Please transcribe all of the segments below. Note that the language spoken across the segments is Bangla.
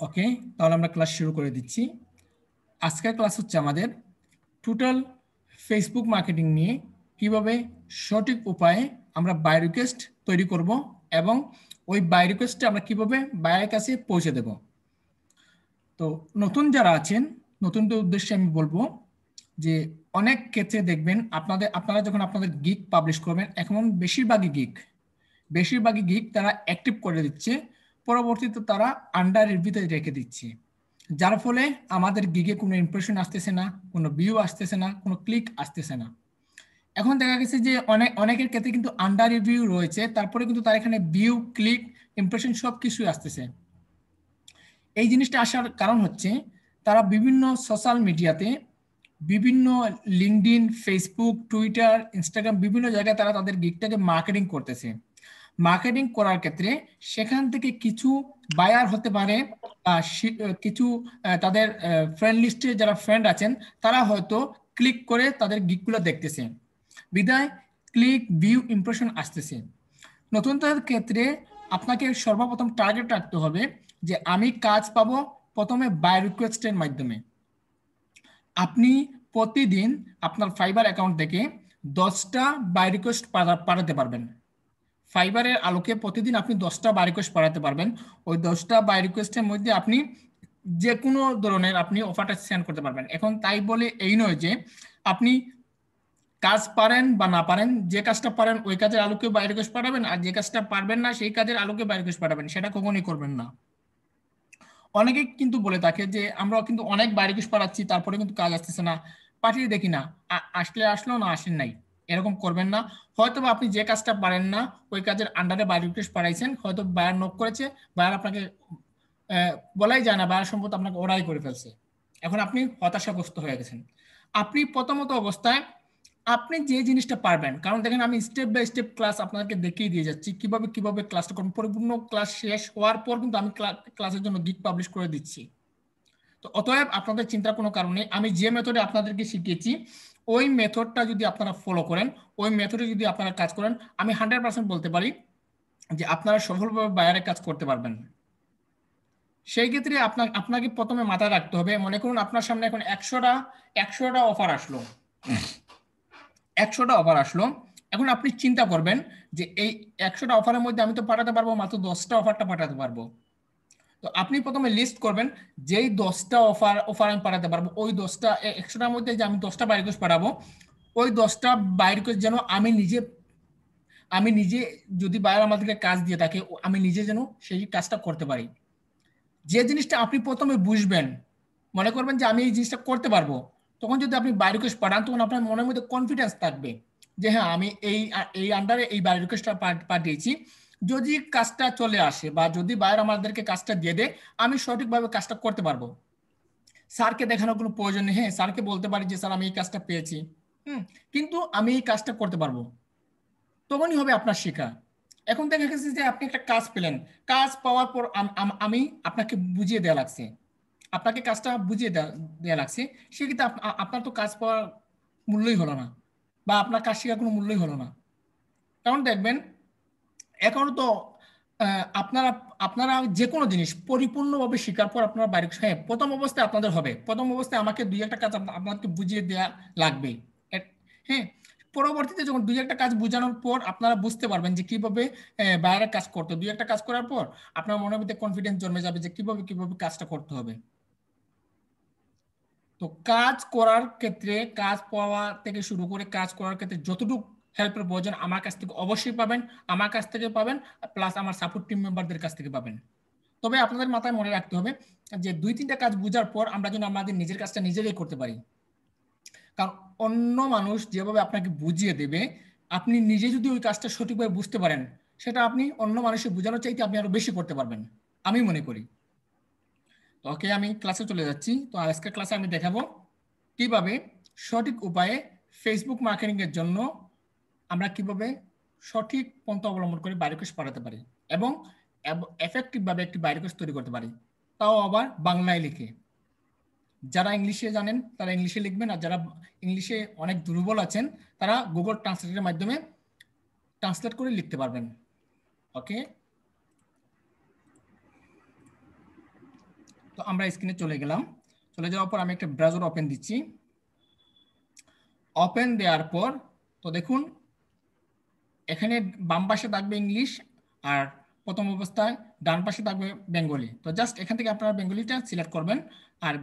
ওকে, তাহলে আমরা ক্লাস শুরু করে দিচ্ছি। আজকের ক্লাস হচ্ছে আমাদের টোটাল ফেসবুক মার্কেটিং নিয়ে কিভাবে সঠিক উপায়ে আমরা বাই রিকোয়েস্ট তৈরি করব এবং ওই বাই রিকোয়েস্টটা আমরা কিভাবে বায়ের কাছে পৌঁছে দেব। তো নতুন যারা আছেন, নতুনদের উদ্দেশ্যে আমি বলবো যে অনেক ক্ষেত্রে দেখবেন আপনারা যখন আপনাদের গিগ পাবলিশ করবেন, এখন বেশিরভাগই গিগ তারা অ্যাক্টিভ করে দিচ্ছে, পরবর্তীতে তারা আন্ডার রিভিউতে রেখে দিচ্ছে, যার ফলে আমাদের গিগে কোনো ইমপ্রেশন আসতেছে না, কোনো ভিউ আসতেছে না, কোনো ক্লিক আসতেছে না। এখন দেখা গেছে যে অনেকের ক্ষেত্রে কিন্তু আন্ডার রিভিউ রয়েছে, তারপরে কিন্তু তার এখানে ভিউ, ক্লিক, ইমপ্রেশন সব কিছুই আসতেছে। এই জিনিসটা আসার কারণ হচ্ছে তারা বিভিন্ন সোশ্যাল মিডিয়াতে, বিভিন্ন লিঙ্কডইন, ফেসবুক, টুইটার, ইনস্টাগ্রাম, বিভিন্ন জায়গায় তারা তাদের গিগটাকে মার্কেটিং করতেছে। মার্কেটিং করার ক্ষেত্রে সেখান থেকে কিছু বায়ার হতে পারে, কিছু তাদের ফ্রেন্ড লিস্টে যারা ফ্রেন্ড আছেন তারা হয়তো ক্লিক করে তাদের গিগগুলো দেখতেছে, বিদায় ক্লিক, ভিউ, ইমপ্রেশন আসতেছে। নতুনদের ক্ষেত্রে আপনাকে সর্বপ্রথম টার্গেট রাখতে হবে যে আমি কাজ পাবো প্রথমে বাই রিকোয়েস্টের মাধ্যমে। আপনি প্রতিদিন আপনার ফাইবার অ্যাকাউন্ট থেকে 10টা বাই রিকোয়েস্ট পাঠাতে পারবেন। ফাইবারের আলোকে প্রতিদিন আপনি 10টা বাই রিকোয়েস্ট পাঠাতে পারবেন। ওই 10টা বাই রিকোয়েস্টের মধ্যে আপনি যে কোনো ধরনের আপনি অফারটা সেন্ড করতে পারবেন। এখন তাই বলে এই নয় যে আপনি কাজ পারেন বা না পারেন, যে কাজটা পারেন ওই কাজের আলোকে বাই রিকোয়েস্ট পাঠাবেন, আর যে কাজটা পারবেন না সেই কাজের আলোকে বাই রিকোয়েস্ট পাঠাবেন, সেটা কখনোই করবেন না। অনেকে কিন্তু বলে থাকে যে আমরা কিন্তু অনেক বাই রিকোয়েস্ট পাঠাচ্ছি, তারপরে কিন্তু কাজ আসতেছে না, পাঠিয়ে দেখি না, আসলে আসলো না আসেন নাই। এরকম করবেন না। হয়তো বা আপনি যে কাজটা পারেন না ওই কাজের আন্ডারে বাই রিকোয়েস্ট পাঠাইছেন, হয়তো বায়ার নক করেছে, বায়ার আপনাকে বলাই যায় না, বায়ার সম্ভবত আপনাকে অর্ডারই করে ফেলছে। এখন আপনি হতাশাগ্রস্ত হয়ে গেছেন। আপনি প্রথমত অবস্থায় আপনি যে জিনিসটা পারবেন, কারণ দেখেন আমি স্টেপ বাই স্টেপ ক্লাস আপনাদেরকে দেখিয়ে দিয়ে যাচ্ছি কিভাবে কিভাবে ক্লাসটা করুন। পরিপূর্ণ ক্লাস শেষ হওয়ার পর কিন্তু আমি ক্লাসের জন্য গিগ পাবলিশ করে দিচ্ছি। তো অতএব আপনাদের চিন্তার কোনো কারণ নেই। আমি যে মেথডে আপনাদেরকে শিখিয়েছি ওই মেথডটা যদি আপনারা ফলো করেন, ওই মেথডে যদি আপনারা কাজ করেন, আমি 100% বলতে পারি যে আপনারা সফলভাবে বায়ারের কাজ করতে পারবেন। সেই ক্ষেত্রে আপনাকে প্রথমে মাথায় রাখতে হবে, মনে করুন আপনার সামনে এখন 100টা অফার আসলো, 100টা অফার আসলো। এখন আপনি চিন্তা করবেন যে এই 100টা অফারের মধ্যে আমি তো পাঠাতে পারবো মাত্র 10টা অফারটা পাঠাতে পারবো। তো আপনি প্রথমে লিস্ট করবেন যেই 10টা অফার আমি পাঠাতে পারবো, ওই 10টা 100টার মধ্যে যে আমি 10টা বাই রিকোয়েস্ট পাঠাবো, ওই 10টা বাই রিকোয়েস্ট যেন আমি নিজে যদি বায়ার আমাদেরকে কাজ দিয়ে থাকে, আমি নিজে যেন সেই কাজটা করতে পারি। যে জিনিসটা আপনি প্রথমে বুঝবেন, মনে করবেন যে আমি এই জিনিসটা করতে পারবো, তখন যদি আপনি বাই রিকোয়েস্ট পাঠান তখন আপনার মনের মধ্যে কনফিডেন্স থাকবে যে হ্যাঁ আমি এই আন্ডারে এই বাই রিকোয়েস্টটা পাঠিয়েছি। যদি কাজটা চলে আসে বা যদি বায়ার আমাদেরকে কাজটা দিয়ে দেয়, আমি সঠিকভাবে কাজটা করতে পারবো। স্যারকে দেখানোর কোনো প্রয়োজন নেই। হ্যাঁ, স্যারকে বলতে পারি যে স্যার আমি এই কাজটা পেয়েছি, কিন্তু আমি এই কাজটা করতে পারবো, তখনই হবে আপনার শেখা। এখন দেখা গেছে যে আপনি একটা কাজ পেলেন, কাজ পাওয়ার পর আমি আপনাকে বুঝিয়ে দেওয়া লাগছে, আপনাকে কাজটা বুঝিয়ে দেওয়া লাগছে, সেক্ষেত্রে আপনার তো কাজ পাওয়ার মূল্যই হলো না, বা আপনার কাজ শেখার কোনো মূল্যই হলো না। কারণ দেখবেন এখন তো আপনারা আপনারা যে কোনো জিনিস পরিপূর্ণভাবে শেখার পর আপনারা বাইরে, হ্যাঁ প্রথম অবস্থায় আপনাদের হবে, প্রথম অবস্থায় আমাকে দুই একটা কাজ আপনাদেরকে বুঝিয়ে দেওয়া লাগবে। হ্যাঁ, পরবর্তীতে যখন দুই একটা কাজ বোঝানোর পর আপনারা বুঝতে পারবেন যে কিভাবে বাইরের কাজ করতে, দুই একটা কাজ করার পর আপনার মনের মধ্যে কনফিডেন্স জন্মে যাবে যে কিভাবে কিভাবে কাজটা করতে হবে। তো কাজ করার ক্ষেত্রে, কাজ পাওয়া থেকে শুরু করে কাজ করার ক্ষেত্রে যতটুকু হেল্পের প্রয়োজন আমার কাছ থেকে অবশ্যই পাবেন, আমার কাছ থেকে পাবেন, প্লাস আমার সাপোর্ট টিম মেম্বারদের কাছ থেকে পাবেন। তবে আপনাদের মাথায় মনে রাখতে হবে যে দুই তিনটা কাজ বোঝার পর আমরা যেন আমাদের নিজের কাজটা নিজেরাই করতে পারি। কারণ অন্য মানুষ যেভাবে আপনাকে বুঝিয়ে দেবে, আপনি নিজে যদি ওই কাজটা সঠিকভাবে বুঝতে পারেন, সেটা আপনি অন্য মানুষের বোঝানোর চাইতে আপনি আরো বেশি করতে পারবেন, আমি মনে করি। তো ওকে, আমি ক্লাসে চলে যাচ্ছি। তো আজকের ক্লাসে আমি দেখাবো কিভাবে সঠিক উপায়ে ফেসবুক মার্কেটিং এর জন্য আমরা কিভাবে সঠিক পন্থা অবলম্বন করে বাই রিকোয়েস্ট পাঠাতে পারি এবং এফেক্টিভ ভাবে একটি বাই রিকোয়েস্ট তৈরি করতে পারি, তাও আবার বাংলায় লিখে। যারা ইংলিশে জানেন তারা ইংলিশে লিখবেন, আর যারা ইংলিশে অনেক দুর্বল আছেন তারা গুগল ট্রান্সলেটের মাধ্যমে ট্রান্সলেট করে লিখতে পারবেন। ওকে, আমরা স্ক্রিনে চলে গেলাম। চলে যাওয়ার পর আমি একটা ব্রাউজার ওপেন দিচ্ছি। ওপেন দেওয়ার পর তো দেখুন এখানে বাম পাশে থাকবে ইংলিশ আর প্রথম অবস্থায় ডান পাশে থাকবে বেঙ্গলি। তো জাস্ট এখান থেকে আপনারা বেঙ্গলিটা সিলেক্ট করবেন আর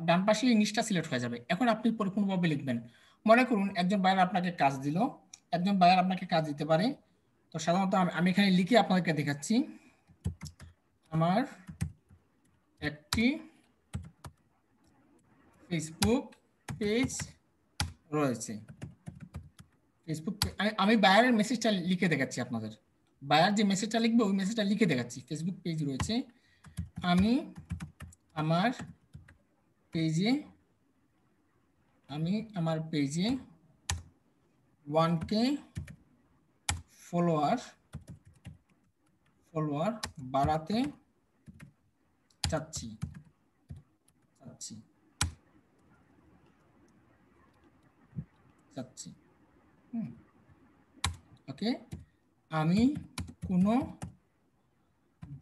ডান পাশে ইংলিশটা সিলেক্ট হয়ে যাবে। এখন আপনি পরিপূর্ণভাবে লিখবেন। মনে করুন একজন বায়ার আপনাকে কাজ দিল, একজন বায়ার আপনাকে কাজ দিতে পারে। তো সাধারণত আমি এখানে লিখে আপনাদেরকে দেখাচ্ছি। আমার একটি ফেসবুক পেজ রয়েছে। ফেসবুক আমি বায়ারের মেসেজটা লিখে দেখাচ্ছি আপনাদের। বায়ার যে মেসেজটা লিখবে ওই মেসেজটা লিখে দেখাচ্ছি। ফেসবুক পেজ রয়েছে, আমি আমার পেজে 1K ফলোয়ার বাড়াতে চাচ্ছি। ওকে, আমি কোনো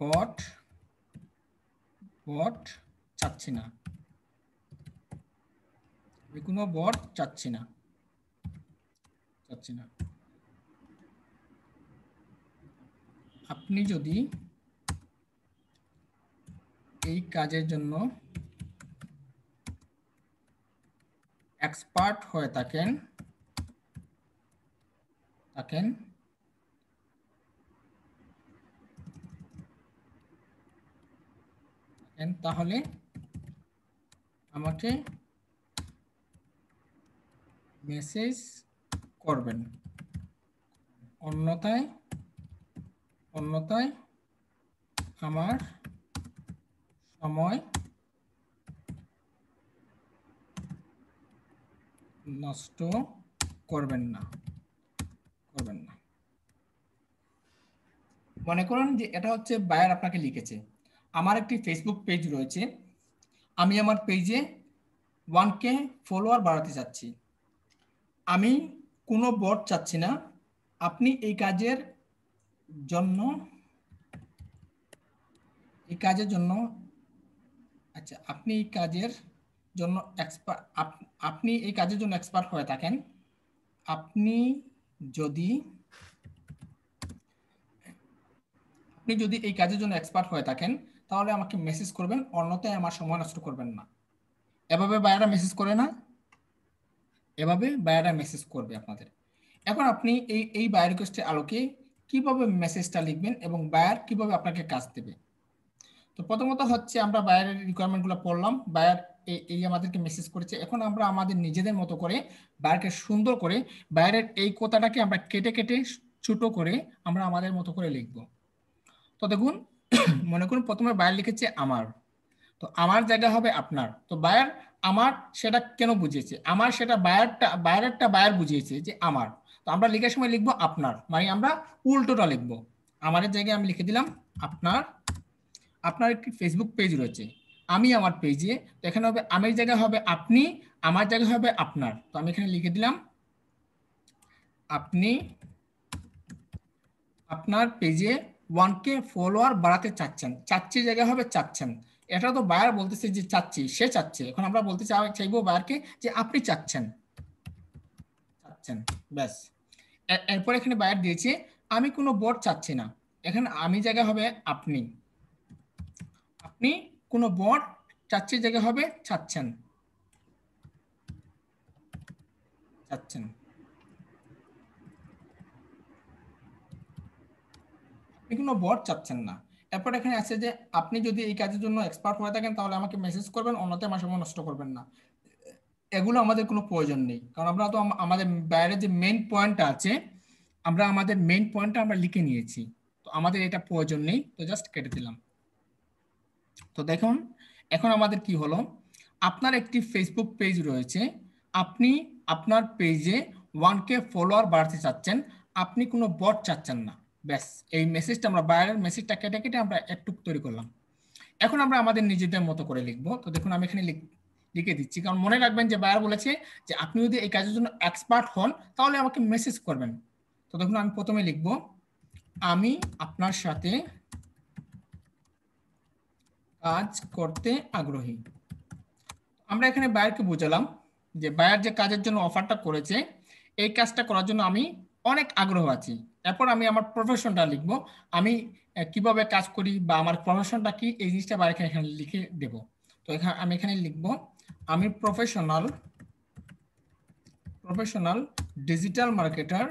বট চাচ্ছি না। আপনি যদি এই কাজের জন্য এক্সপার্ট হয়ে থাকেন তাহলে আমাকে মেসেজ করবেন, অন্যথায় আমার সময় নষ্ট করবেন না। মনে করুন যে এটা হচ্ছে বায়ার আপনাকে লিখেছে, আমার একটি ফেসবুক পেজ রয়েছে, আমি আমার পেজে 1K ফলোয়ার বাড়াতে চাচ্ছি। আমি কোনো বট চাচ্ছি না। আপনি এই কাজের জন্য আপনি এই কাজের জন্য এক্সপার্ট হয়ে থাকেন। আপনি যদি এই কাজের জন্য এক্সপার্ট হয়ে থাকেন তাহলে আমাকে মেসেজ করবেন, অন্যথায় আমার সময় নষ্ট করবেন না। এভাবে বায়াররা মেসেজ করে না, এভাবে বায়াররা মেসেজ করবে আপনাদের। এখন আপনি এই বায়ার রিকোয়েস্টের আলোকে কিভাবে মেসেজটা লিখবেন এবং বায়ার কিভাবে আপনাকে কাজ দেবে। তো প্রথমত হচ্ছে আমরা বায়ারের রিকোয়ারমেন্টগুলো পড়লাম, বায়ার এই আমাদেরকে মেসেজ করেছে। এখন আমরা আমাদের নিজেদের মতো করে বায়ারকে সুন্দর করে বায়ারের এই কথাটাকে আমরা কেটে ছোট করে আমরা আমাদের মতো করে লিখব। তো দেখুন মনে করুন প্রথমে বায়ার লিখেছে আমার, তো আমার জায়গা হবে আপনার। তো বায়ার আমার সেটা কেন বুঝিয়েছে, আমার সেটা বায়ার বুঝিয়েছে যে আমার। তো আমরা লেখার সময় লিখবো আপনার, মানে আমরা উল্টোটা লিখবো। আমাদের জায়গায় আমি লিখে দিলাম আপনার একটি ফেসবুক পেজ রয়েছে, আমি আমার পেজে। তো এখানে হবে আমির জায়গা হবে আপনি, আমার জায়গা হবে আপনার। তো আমি এখানে লিখে দিলাম আপনি আপনার পেজে 1K ফলোয়ার বাড়াতে চাচ্ছি জায়গা হবে চাচ্ছেন। এটা তো বায়ার বলতেছে যে চাচ্ছি, সে চাচ্ছে। এখন আমরা বলতে চাইবো বায়ারকে যে আপনি চাচ্ছেন। ব্যাস। এরপর এখানে বায়ার দিয়েছে আমি কোনো বট চাচ্ছি না। এখানে আমি জায়গা হবে আপনি কোনো বট চাচ্ছি জায়গা হবে চাচ্ছেন। আপনি কোনো বট চাচ্ছেন না। এরপর এখানে আছে যে আপনি যদি এই কাজের জন্য এক্সপার্ট হয়ে থাকেন তাহলে আমাকে মেসেজ করবেন, অন্যথায় আমার সময় নষ্ট করবেন না। এগুলো আমাদের কোনো প্রয়োজন নেই, কারণ আমরা তো আমাদের বাইরে যে মেইন পয়েন্টটা আছে আমাদের মেইন পয়েন্টটা আমরা লিখে নিয়েছি। তো আমাদের এটা প্রয়োজন নেই, তো জাস্ট কেটে দিলাম। তো দেখুন এখন আমাদের কি হলো, আপনার একটি ফেসবুক পেজ রয়েছে, আপনি আপনার পেজে 1K ফলোয়ার বাড়াতে চাচ্ছেন, আপনি কোনো বট চাচ্ছেন না। ব্যাস, এই মেসেজটা আমরা বাইরের মেসেজটা কেটে আমরা একটু তৈরি করলাম। এখন আমরা আমাদের নিজেদের মতো করে লিখবো। তো দেখুন আমি এখানে লিখে দিচ্ছি, কারণ মনে রাখবেন যে বায়ার বলেছে যে আপনি যদি এই কাজের জন্য এক্সপার্ট হন তাহলে আমাকে মেসেজ করবেন। তো দেখুন আমি প্রথমে লিখবো আমি আপনার সাথে কাজ করতে আগ্রহী। আমরা এখানে বায়ারকে বুঝালাম যে বায়ার যে কাজের জন্য অফারটা করেছে এই কাজটা করার জন্য আমি অনেক আগ্রহ আছি। এরপর আমি আমার প্রফেশনটা লিখব, আমি কিভাবে কাজ করি বা আমার প্রফেশনটা কি এই জিনিসটা বায়ারকে এখানে লিখে দেব। তো এখানে আমি এখানে লিখব আমি professional digital marketer.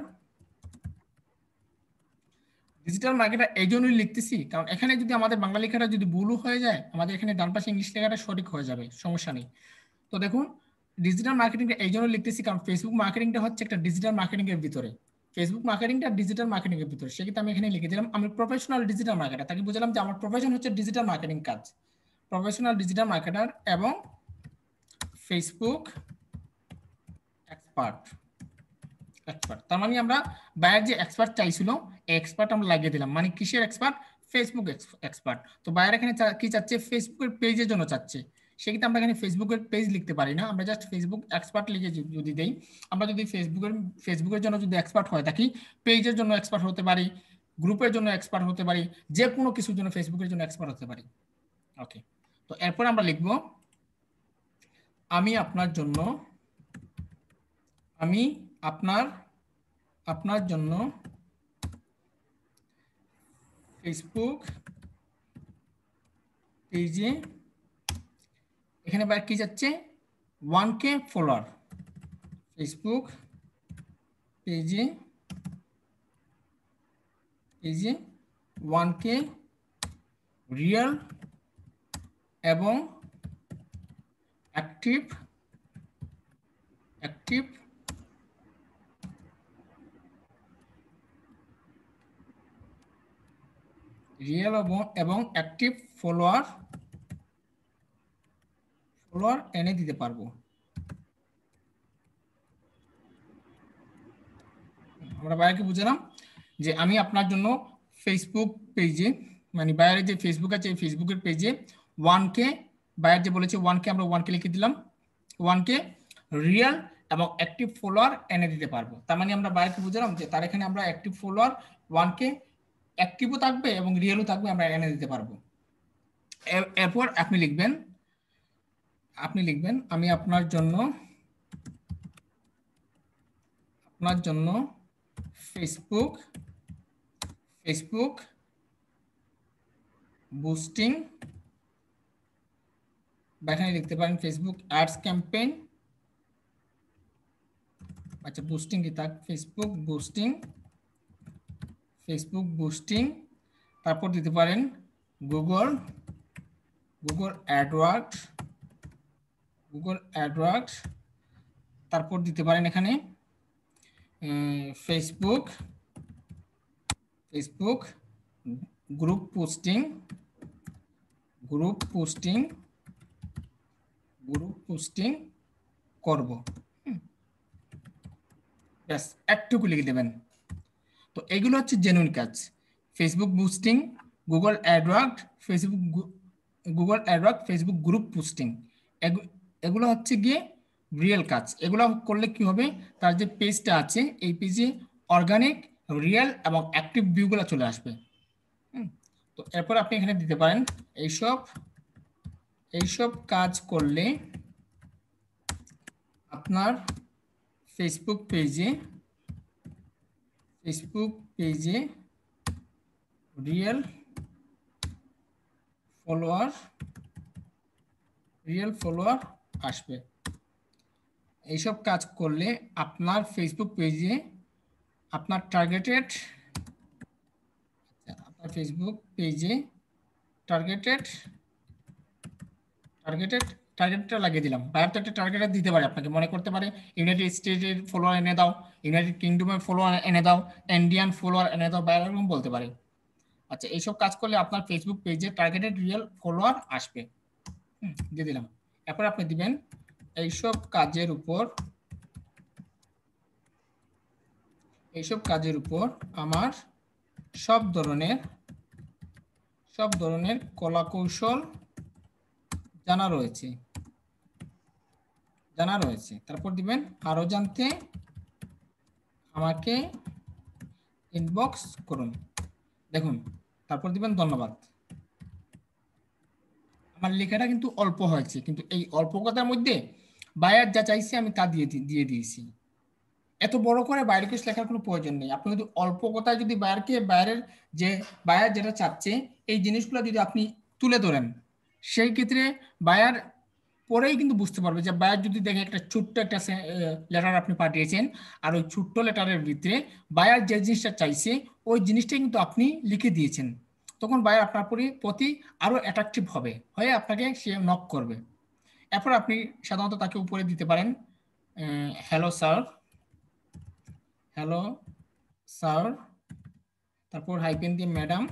Digital marketer এই জন্যই লিখতেছি কারণ এখানে যদি আমাদের বাংলা লেখাটা যদি ভুলও হয়ে যায় আমাদের এখানে ডান পাশে ইংলিশ লেখাটা সঠিক হয়ে যাবে, সমস্যা নেই। তো দেখুন ডিজিটাল মার্কেটিংটা এই জন্য লিখতেছি কারণ ফেসবুক মার্কেটিংটা হচ্ছে একটা ডিজিটাল মার্কেটিং এর ভিতরে, ফেসবুক মার্কেটিংটা ডিজিটাল মার্কেটিং এর ভিতরে। সেক্ষেত্রে আমি এখানে লিখে দিলাম আমি প্রফেশনাল ডিজিটাল মার্কেটার। তাকে বুঝলাম যে আমার প্রফেশন হচ্ছে ডিজিটাল মার্কেটিং কাজ, প্রফেশনাল ডিজিটাল মার্কেটার এবং ফেসবুক এক্সপার্ট। তার মানে আমরা বায়ার যে এক্সপার্ট চাইছিল এক্সপার্ট আমরা লাগিয়ে দিলাম, মানে কিসের এক্সপার্ট? Facebook expert. তো বায়ার এখানে কি চাচ্ছে? ফেসবুকের পেজের জন্য চাচ্ছে। সেক্ষেত্রে আমরা এখানে ফেসবুকের পেজ লিখতে পারি না, আমরা জাস্ট ফেসবুক এক্সপার্ট লিখে যদি দেই, আমরা যদি ফেসবুকের জন্য যদি এক্সপার্ট হয় থাকি পেজের জন্য এক্সপার্ট হতে পারি, গ্রুপের জন্য এক্সপার্ট হতে পারি, যে কোনো কিছুর জন্য ফেসবুকের জন্য এক্সপার্ট হতে পারি। ওকে, তো এরপর আমরা লিখব আমি আপনার জন্য আপনার জন্য ফেসবুক পেজে, এখানে বাইরে কি যাচ্ছে 1K ফলোয়ার, ফেসবুক পেজে 1K রিয়েল এবং অ্যাক্টিভ এবং অ্যাক্টিভ ফলোয়ার এনে দিতে পারবো। আমরা বাইরেকে বুঝলাম যে আমি আপনার জন্য ফেসবুক পেজে, মানে বাইরে যে ফেসবুক আছে এই ফেসবুকের পেজে 1K, বাইরে যে বলেছে 1K আমরা 1K লিখে দিলাম, 1K রিয়েল এবং অ্যাক্টিভ ফলোয়ার এনে দিতে পারবো। তার মানে আমরা বাইরেকে বুঝলাম যে তার এখানে আমরা অ্যাক্টিভ ফলোয়ার 1K অ্যাক্টিভও থাকবে এবং রিয়েলও থাকবে, আমরা এনে দিতে পারবো। এরপর আপনি লিখবেন আমি আপনার জন্য ফেসবুক বুস্টিং, বা এখানে লিখতে পারেন ফেসবুক অ্যাডস ক্যাম্পেইন, আচ্ছা বুস্টিং কি থাক, ফেসবুক বুস্টিং, তারপর দিতে পারেন গুগল অ্যাডওয়ার্ডস, তারপর দিতে পারেন এখানে ফেসবুক গ্রুপ পোস্টিং করব। ব্যাস একটুকু লিখে দেবেন। তো এগুলো হচ্ছে জেনুইন কাজ, Facebook boosting, Google Edward, Facebook group posting, এগুলো হচ্ছে গিয়ে রিয়েল কাজ। এগুলো করলে কি হবে, তার যে পেজটা আছে এই পেজে অর্গানিক, রিয়েল এবং অ্যাক্টিভ ভিউগুলো চলে আসবে। তো এরপর আপনি এখানে দিতে পারেন এইসব কাজ করলে আপনার ফেসবুক পেজে রিয়েল ফলোয়ার আসবে। এইসব কাজ করলে আপনার ফেসবুক পেজে আপনার টার্গেটটা লাগিয়ে দিলাম। বাইরে তো একটা টার্গেট দিতে পারে, আপনাকে মনে করতে পারে ইউনাইটেড স্টেটের ফলোয়ার এনে দাও, ইউনাইটেড কিংডমের ফলোয়ার এনে দাও, ইন্ডিয়ান ফলোয়ার এনে দাও, বাইরে এরকম বলতে পারে। আচ্ছা, এইসব কাজ করলে আপনার ফেসবুক পেজে টার্গেটেড রিয়েল ফলোয়ার আসবে, দিয়ে দিলাম। এরপর আপনি দিবেন এইসব কাজের উপর আমার সব ধরনের কলা কৌশল জানা রয়েছে। তারপর দিবেন আরো জানতে আমাকে ইনবক্স করুন। দেখুন, তারপর দিবেন ধন্যবাদ। আপনার লেখাটা কিন্তু অল্প হয়েছে, কিন্তু এই অল্প কথার মধ্যে বায়ার যা চাইছে আমি তা দিয়ে দিয়েছি। এত বড় করে বায়ার রিকোয়েস্ট লেখার কোনো প্রয়োজন নেই। আপনি যদি অল্প কথায় যদি বায়ারের যে বায়ার যেটা চাচ্ছে এই জিনিসগুলো যদি আপনি তুলে ধরেন, সেই ক্ষেত্রে বায়ার পরেই কিন্তু বুঝতে পারবে যে বায়ার যদি দেখে একটা ছোট্ট একটা লেটার আপনি পাঠিয়েছেন, আর ওই ছোট্ট লেটারের ভিতরে বায়ার যে জিনিসটা চাইছে ওই জিনিসটাই কিন্তু আপনি লিখে দিয়েছেন, তখন বায়ার আপনার প্রতি আরো অ্যাট্রাকটিভ হয়ে আপনাকে সে নক করবে। এরপর আপনি সাধারণত তাকে উপরে দিতে পারেন হ্যালো স্যার, হ্যালো স্যার, তারপর হাইপেন দিয়ে ম্যাডাম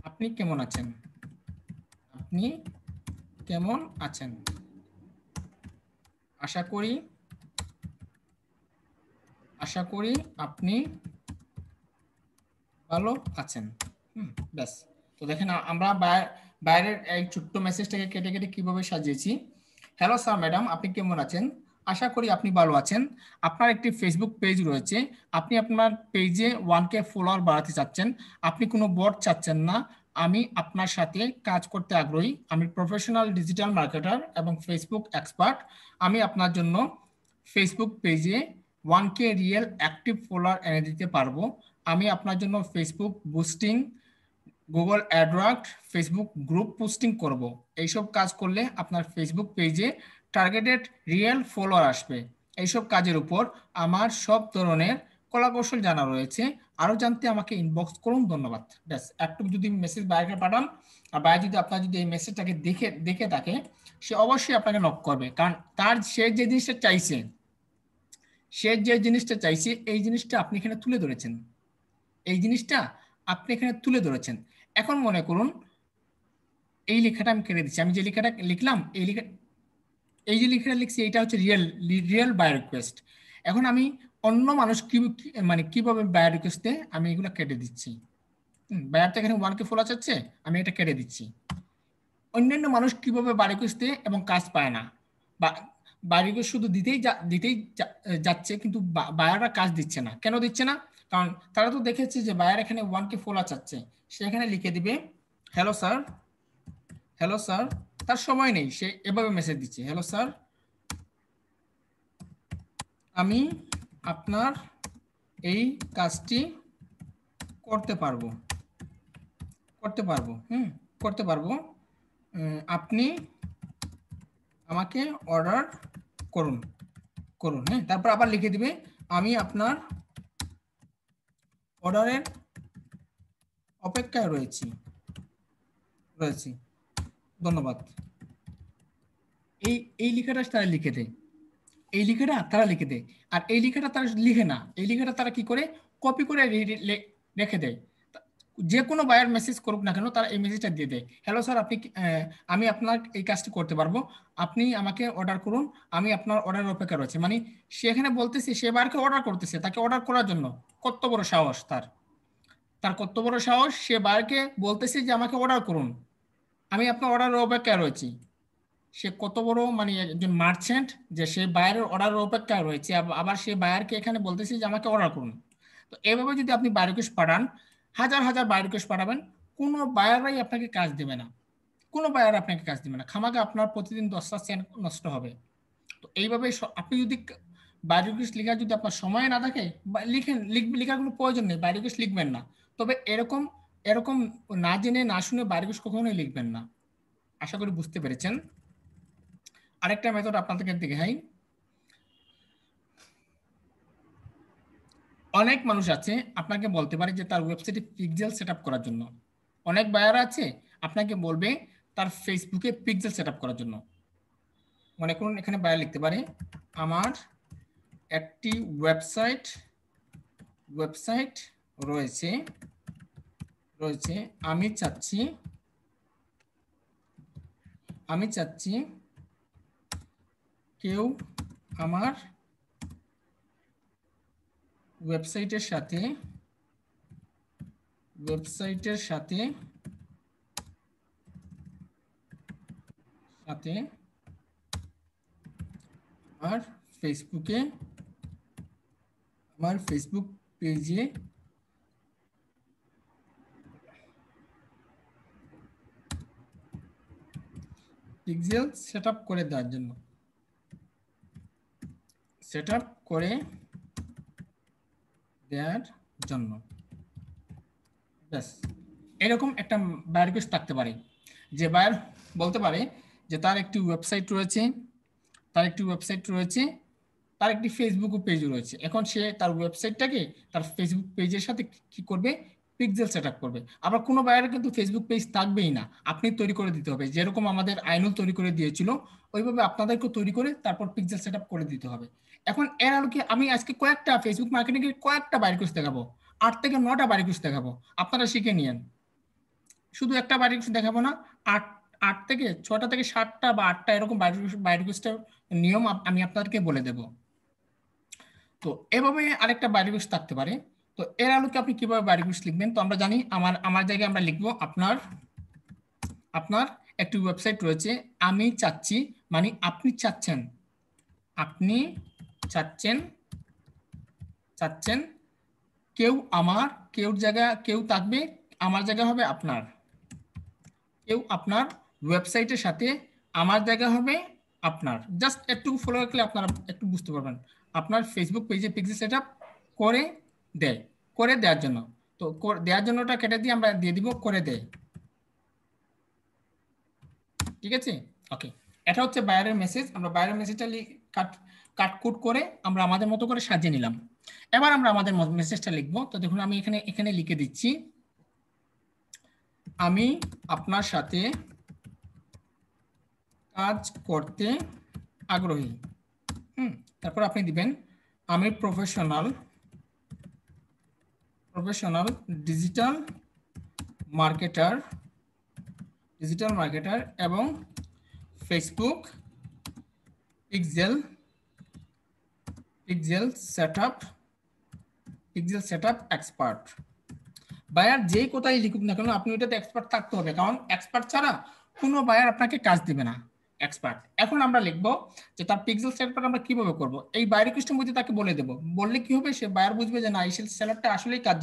আপনি কেমন আছেন, আপনি কেমন আছেন, আশা করি আপনি ভালো আছেন। ব্যাস। তো দেখেন আমরা বাইরের এই ছোট্ট মেসেজটাকে কেটে কেটে কিভাবে সাজিয়েছি। হ্যালো স্যার ম্যাডাম আপনি কেমন আছেন, আশা করি আপনি ভালো আছেন, আপনার একটি ফেসবুক পেজ রয়েছে, আপনি আপনার পেজে 1K ফলোয়ার বাড়াতে চাচ্ছেন, আপনি কোনো বট চাচ্ছেন না, আমি আপনার সাথে কাজ করতে আগ্রহী, আমি প্রফেশনাল ডিজিটাল মার্কেটার এবং ফেসবুক এক্সপার্ট, আমি আপনার জন্য ফেসবুক পেজে 1K রিয়েল অ্যাক্টিভ ফলোয়ার এনে দিতে পারবো, আমি আপনার জন্য Facebook boosting, Google Edward, Facebook group posting করব, এইসব কাজ করলে আপনার ফেসবুক পেজে টার্গেটেড রিয়েল ফলোয়ার আসবে। এইসব কাজের উপর আমার সব ধরনের কলাকৌশল জানা রয়েছে, আরও জানতে আমাকে ইনবক্স করুন, ধন্যবাদ। ব্যাস, একটু যদি মেসেজ বাইরে পাঠান, আর বাইরে যদি আপনার যদি এই মেসেজটাকে দেখে থাকে, সে অবশ্যই আপনাকে নক করবে, কারণ সে যে জিনিসটা চাইছে, এই জিনিসটা আপনি এখানে তুলে ধরেছেন, এই জিনিসটা আপনি এখানে তুলে ধরেছেন। এখন মনে করুন এই লেখাটা আমি কেটে দিচ্ছি, আমি যে লেখাটা লিখলাম এই যে লেখাটা লিখছি এটা হচ্ছে রিয়েল বায়ো রিকোয়েস্ট। এখন আমি অন্য মানুষ মানে কিভাবে বায়ো রিকোয়েস্টে আমি এগুলো কেটে দিচ্ছি। বায়ার তো এখানে 1K ফলো চাচ্ছে, আমি এটা কেটে দিচ্ছি। অন্যান্য মানুষ কিভাবে বায়ো রিকোয়েস্টে এবং কাজ পায় না, বা বায়ো রিকোয়েস্ট শুধু যাচ্ছে, কিন্তু বায়াররা কাজ দিচ্ছে না। কেন দিচ্ছে না? কারণ তারা তো দেখেছে যে বায়ার এখানে 1K ফলো চাচ্ছে, সে এখানে লিখে দিবে হ্যালো স্যার, হ্যালো স্যার, তার সময় নেই, সে এভাবে মেসেজ দিচ্ছে হ্যালো স্যার, আমি আপনার এই কাজটি করতে পারবো, করতে পারবো, আপনি আমাকে অর্ডার করুন, হ্যাঁ। তারপর আবার লিখে দিবে আমি আপনার অর্ডারের অপেক্ষায় রয়েছি, ধন্যবাদ। এই লেখাটা তারা লিখে দেয়, আর এই লেখাটা তারা লিখে না, এই লেখাটা তারা কি করে কপি করে রেখে দেয়। যে কোনো বায়ার মেসেজ করুক না কেন, তারা এই মেসেজটা দিয়ে দেয় হ্যালো স্যার, আমি আপনার এই কাজটি করতে পারবো, আপনি আমাকে অর্ডার করুন, আমি আপনার অর্ডারের অপেক্ষা রয়েছে। মানে সে এখানে বলতেছে, সে বায়ারকে অর্ডার করতেছে, তাকে অর্ডার করার জন্য কত বড় সাহস তার কত বড় সাহস, সে বায়ারকে বলতেছে যে আমাকে অর্ডার করুন, আমি আপনার অর্ডারের অপেক্ষায় রয়েছি। সে কত বড় মানে একজন মার্চেন্ট, যে সে বায়ারের অর্ডারের অপেক্ষায় রয়েছে, আবার সে বায়ারকে এখানে বলতেছে যে আমাকে অর্ডার করুন। তো এভাবে যদি আপনি বায়ার রিকোয়েস্ট পাঠান, হাজার হাজার বায়ার রিকোয়েস্ট পাঠাবেন, কোনো বায়াররাই আপনাকে কাজ দেবে না, খামাকে আপনার প্রতিদিন 10টা সেন্ট নষ্ট হবে। তো এইভাবে আপনি যদি বায়ার রিকোয়েস্ট লেখার যদি আপনার সময় না থাকে, লেখার কোনো প্রয়োজন নেই, বায়ার রিকোয়েস্ট লিখবেন না। তবে এরকম এরকম না জেনে না শুনে বায়ার রিকোয়েস্ট কখনোই লিখবেন না। আশা করি বুঝতে পেরেছেন। আরেকটা মেথড আপনাদেরকে দেখাই। অনেক মানুষ আছে আপনাকে বলতে পারে যে তার ওয়েবসাইটে পিক্সেল সেটআপ করার জন্য, অনেক বায়ার আছে আপনাকে বলবে তার ফেসবুকে পিক্সেল সেটআপ করার জন্য। মনে করুন এখানে বায়ার লিখতে পারে আমার একটি ওয়েবসাইট রয়েছে, আমি চাচ্ছি কেউ আমার ওয়েবসাইটের সাথে আমার ফেসবুক পেজে পিক্সেল সেটআপ করে দেওয়ার জন্য, সেটআপ করে দেওয়ার জন্য ব্যাস। এরকম একটা বায়ার রিকোয়েস্ট থাকতে পারে, যে বায়ার বলতে পারে যে তার একটি ওয়েবসাইট রয়েছে, তার একটি ফেসবুক পেজও রয়েছে। এখন সে তার ওয়েবসাইটটাকে তার ফেসবুক পেজের সাথে কি করবে, পিক্সেল সেটআপ করবে। আবার কোনো বায়ারের কিন্তু ফেসবুক পেজ থাকবেই না, আপনি তৈরি করে দিতে হবে। যেরকম আমাদের আইনুল তৈরি করে দিয়েছিল, ওইভাবে আপনাদেরকে তৈরি করে তারপর পিক্সেল সেটআপ করে দিতে হবে। এখন এর আলোকে আমি আজকে কয়েকটা ফেসবুক মার্কেটিং এর কয়েকটা বায়ার রিকোয়েস্ট দেখাবো, 8 থেকে 9টা বায়ার রিকোয়েস্ট দেখাবো, আপনারা শিখে নিয়েন। শুধু একটা বায়ার রিকোয়েস্ট দেখাবো না, 8 থেকে 6টা থেকে 7টা বা 8টা এরকম বায়ার রিকোয়েস্টের নিয়ম আমি আপনাদেরকে বলে দেব। তো এভাবে আরেকটা বায়ার রিকোয়েস্ট থাকতে পারে। তো এর আলোকে আপনি কিভাবে বায়ার রিকোয়েস্ট লিখবেন, তো আমরা জানি আমার জায়গায় আমরা লিখবো আপনার একটি ওয়েবসাইট রয়েছে, আমি চাচ্ছি, মানে আপনি চাচ্ছেন কেউ থাকবে, আমার জায়গা হবে আপনার, কেউ আপনার ওয়েবসাইটের সাথে আমার জায়গা হবে আপনার। জাস্ট একটু ফলো রাখলে আপনারা একটু বুঝতে পারবেন। আপনার ফেসবুক পেজে পিক্সেল সেটআপ করে দেওয়ার জন্য, তো দেওয়ার জন্যটা কেটে দিয়ে আমরা দিয়ে দিব করে দেয়। ঠিক আছে, ওকে। এটা হচ্ছে বায়ারের মেসেজ। আমরা বায়ারের মেসেজটা কাট করে আমরা আমাদের মতো করে সাজিয়ে নিলাম। এবার আমরা আমাদের মেসেজটা লিখবো। তো দেখুন আমি এখানে লিখে দিচ্ছি, আমি আপনার সাথে কাজ করতে আগ্রহী। তারপর আপনি দিবেন আমি প্রফেশনাল ডিজিটাল মার্কেটার এবং Facebook pixel setup expert. Buyer যেই কোথায় লিখুক না কেন, আপনি ওইটাতে এক্সপার্ট থাকতে হবে, কারণ এক্সপার্ট ছাড়া কোনো বায়ার আপনাকে কাজ দিবে না। এক্সপার্ট। এখন আমরা লিখবো যে তার পিক্সেল সেটআপ আমরা কিভাবে করব, এই বায়ার রিকোয়েস্টের মধ্যে তাকে বলে দেব। বললে কি হবে, সে বায়ার বুঝবে যে না, এই সেলারটা আসলেই কাজ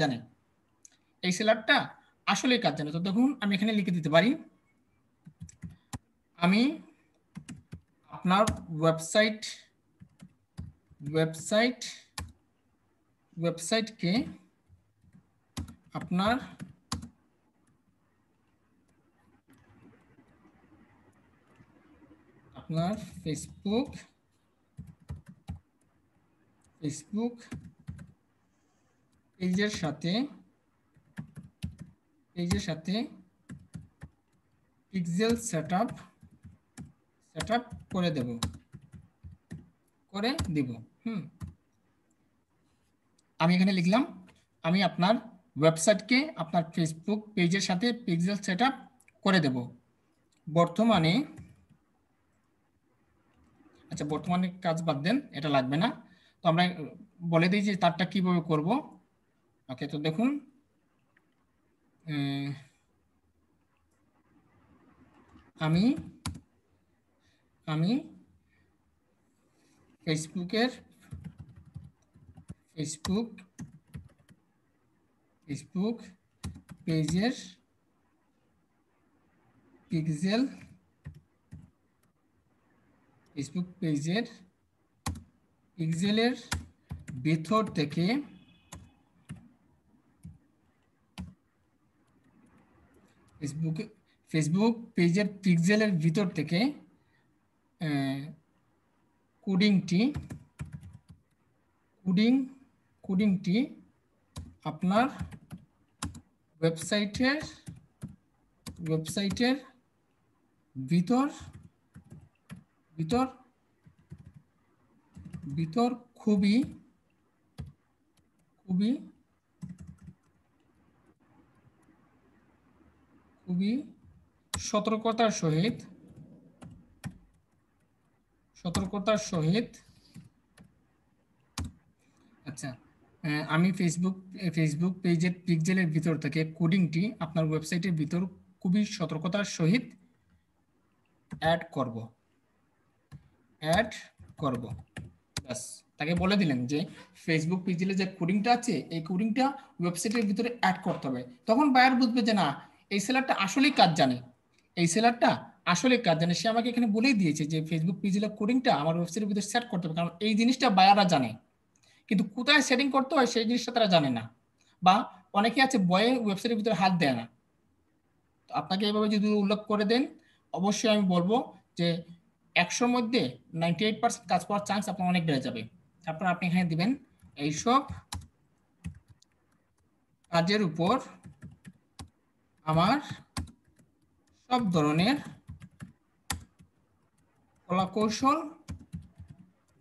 জানে, তো দেখুন আমি এখানে লিখে দিতে পারি, আমি আপনার ওয়েবসাইটকে আপনার ফেসবুক পেজের সাথে পিক্সেল সেটআপ করে দিব। আমি এখানে লিখলাম, আমি আপনার ওয়েবসাইটকে আপনার ফেসবুক পেজের সাথে পিক্সেল সেটআপ করে দেব। বর্তমানে কাজ বাদ দেন, এটা লাগবে না। তো আমরা বলে দিই যে তারটা কিভাবে করব। ওকে, তো দেখুন আমি ফেসবুক পেজের পিক্সেলের ভিতর থেকে ফেসবুক পেজের পিক্সেলের ভিতর থেকে কোডিংটি আপনার ওয়েবসাইটের ভিতর খুবই সতর্কতার সহিত আচ্ছা, আমি ফেসবুক পেজের পিক্সেলের ভিতর থেকে কোডিংটি আপনার ওয়েবসাইটের ভিতর খুবই সতর্কতার সহিত অ্যাড করব। ব্যাস, তাকে বলে দিলেন যে ফেসবুক পেজের যে কোডিংটা আছে, এই কোডিংটা ওয়েবসাইটের ভিতরে অ্যাড করতে হবে। তখন বায়ার বুঝবে যে না, এই সেলারটা আসলেই কাজ জানে, আসলে কাজ জানে সে আমাকে এখানে বলেই দিয়েছে যে ফেসবুক পিক্সেলের কোডিংটা আমার ওয়েবসাইটের ভিতরে সেট করতে হবে, কারণ এই জিনিসটা বায়াররা জানে, কিন্তু কোথায় সেটিং করতে হয় সেই জিনিসটা তারা জানে না, বা অনেকে আছে বয়ে ওয়েবসাইটের ভিতরে হাত দেয় না। তো আপনাকে এইভাবে যদি উল্লেখ করে দেন, অবশ্যই আমি বলবো যে 100-র মধ্যে 98% কাজ পাওয়ার চান্স আপনার অনেক বেড়ে যাবে। তারপর আপনি এখানে দিবেন এইসব কাজের উপর আমার সব ধরনের কলাকৌশল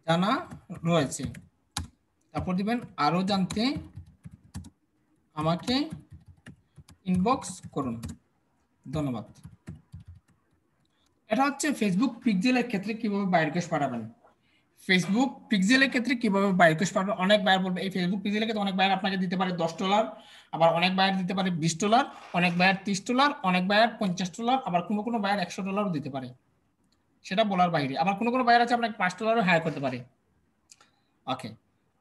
জানা রয়েছে। তারপর দিবেন আরো জানতে আমাকে ইনবক্স করুন, ধন্যবাদ। এটা হচ্ছে ফেসবুক পিক্সেলের ক্ষেত্রে কিভাবে বাই রিকোয়েস্ট পাঠাবেন। ফেসবুক পিক্সেলের ক্ষেত্রে কিভাবে বাই রিকোয়েস্ট পাঠাবেন, অনেক বায়ার বলবে এই ফেসবুক পিক্সেলের ক্ষেত্রে অনেক বায়ার আপনাকে দিতে পারে $10, আবার অনেক বায়ার দিতে পারে $20, অনেক বায়ার $30, অনেক বায়ার $50, আবার কোনো কোনো বায়ার $100 দিতে পারে, সেটা বলার বাইরে। আবার কোনো কোনো বায়ার আছে আপনাকে $5 হায়ার করতে পারে। ওকে,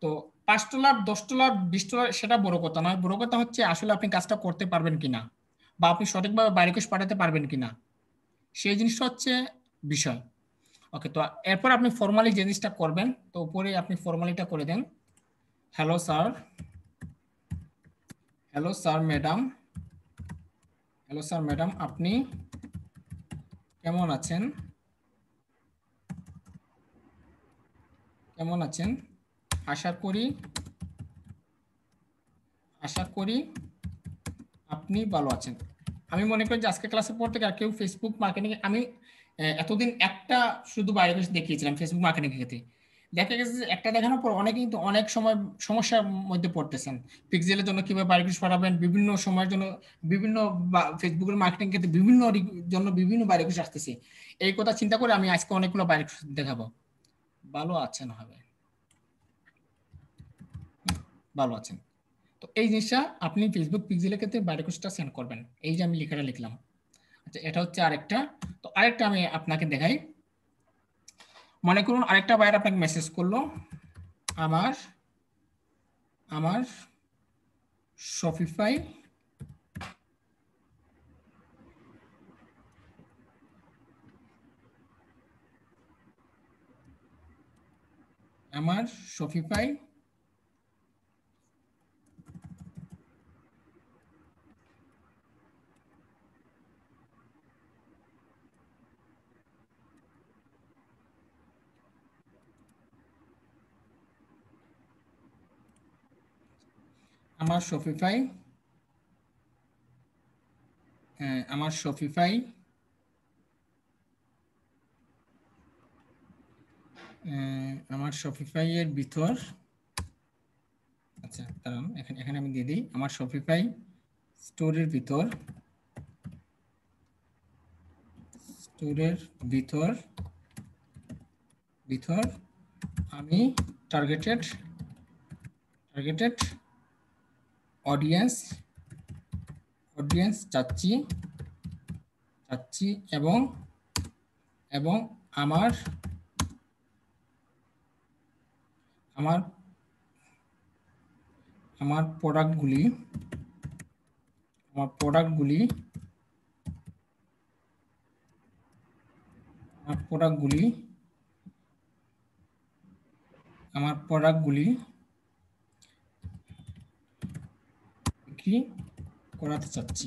তো $5, $10, $20 সেটা বড় কথা নয়, বড় কথা হচ্ছে আসলে আপনি কাজটা করতে পারবেন কিনা, বা আপনি সঠিকভাবে বাই রিকোয়েস্ট পাঠাতে পারবেন কিনা, সেই জিনিসটা হচ্ছে বিষয়। ওকে, তো এরপর আপনি ফর্মালি যে জিনিসটা করবেন, তো উপরে আপনি ফর্মালিটা করে দেন, hello sir, hello sir madam, hello sir madam আপনি কেমন আছেন, কেমন আছেন, আশা করি আপনি ভালো আছেন। আমি মনে করি যে আজকে ক্লাসের পর থেকে আর কেউ ফেসবুক মার্কেটিং, আমি এতদিন একটা শুধু বাইরে দেখিয়েছিলাম ফেসবুক মার্কেটিং ক্ষেত্রে, দেখা গেছে যে একটা দেখানোর পর অনেকে কিন্তু অনেক সময় সমস্যার মধ্যে পড়তেছেন। পিক্সেলের জন্য কিভাবে বাইরে পাঠাবেন, বিভিন্ন সময়ের জন্য বিভিন্ন ফেসবুকের মার্কেটিং ক্ষেত্রে বিভিন্ন জন্য বিভিন্ন বাইরে আসতেছে, এই কথা চিন্তা করে আমি আজকে অনেকগুলো বাইরে দেখাবো। ভালো আছেন হবে, ভালো আছেন। তো এই জিনিসটা আপনি ফেসবুক পিক্সেলের ক্ষেত্রে বাইরে কোর্সটা সেন্ড করবেন, এই যে আমি লেখাটা লিখলাম। আচ্ছা, এটা হচ্ছে আরেকটা। তো আরেকটা আমি আপনাকে দেখাই। মনে করুন আরেকটা বায়ার আপনাকে মেসেজ করলো, আমার আমার শপিফাই আমার শপিফাই আমার শপিফাই আমার শপিফাই আমার শপিফাই এর ভিতর, আচ্ছা কারণ এখানে এখানে আমি দিয়ে দিই আমার শপিফাই স্টোরের ভিতর, স্টোরের ভিতর ভিতর আমি টার্গেটেড অডিয়েন্স চাচ্ছি এবং এবং আমার আমার আমার প্রোডাক্টগুলি আমার প্রোডাক্টগুলি বিক্রি করাতে চাচ্ছি।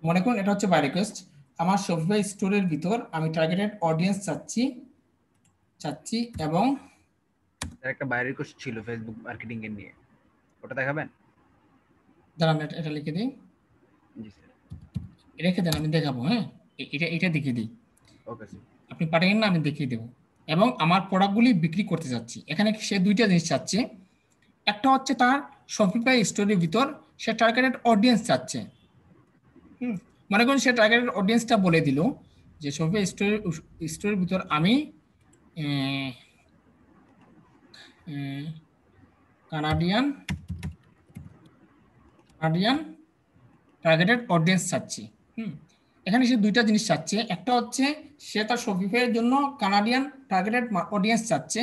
মনে করুন এটা হচ্ছে বাই রিকোয়েস্ট, আমার শপিফাই স্টোরের ভিতর আমি টার্গেটেড অডিয়েন্স চাচ্ছি এবং একটা বাই রিকোয়েস্ট ছিল ফেসবুক মার্কেটিং এর নিয়ে, ওটা দেখাবেন? দাঁড়ান এটা লিখে দিই, জি স্যার। রেখে দেন আমি দেখাবো। হ্যাঁ, এটা দেখিয়ে দিই, ওকে স্যার। আপনি পাঠাবেন না আমি দেখিয়ে দেবো। এবং আমার প্রোডাক্টগুলি বিক্রি করতে যাচ্ছি, এখানে সে দুইটা জিনিস চাচ্ছে, একটা হচ্ছে তার শপিফাই স্টোরের ভিতর সে টার্গেটেড অডিয়েন্স চাচ্ছে। মনে করুন সে টার্গেটেড অডিয়েন্সটা বলে দিল যে শপিফাই স্টোরের ভিতর আমি কানাডিয়ান টার্গেটেড অডিয়েন্স চাচ্ছি। এখানে সে দুইটা জিনিস চাচ্ছে, একটা হচ্ছে সে তার শপিফাইয়ের জন্য কানাডিয়ান টার্গেটেড অডিয়েন্স চাচ্ছে,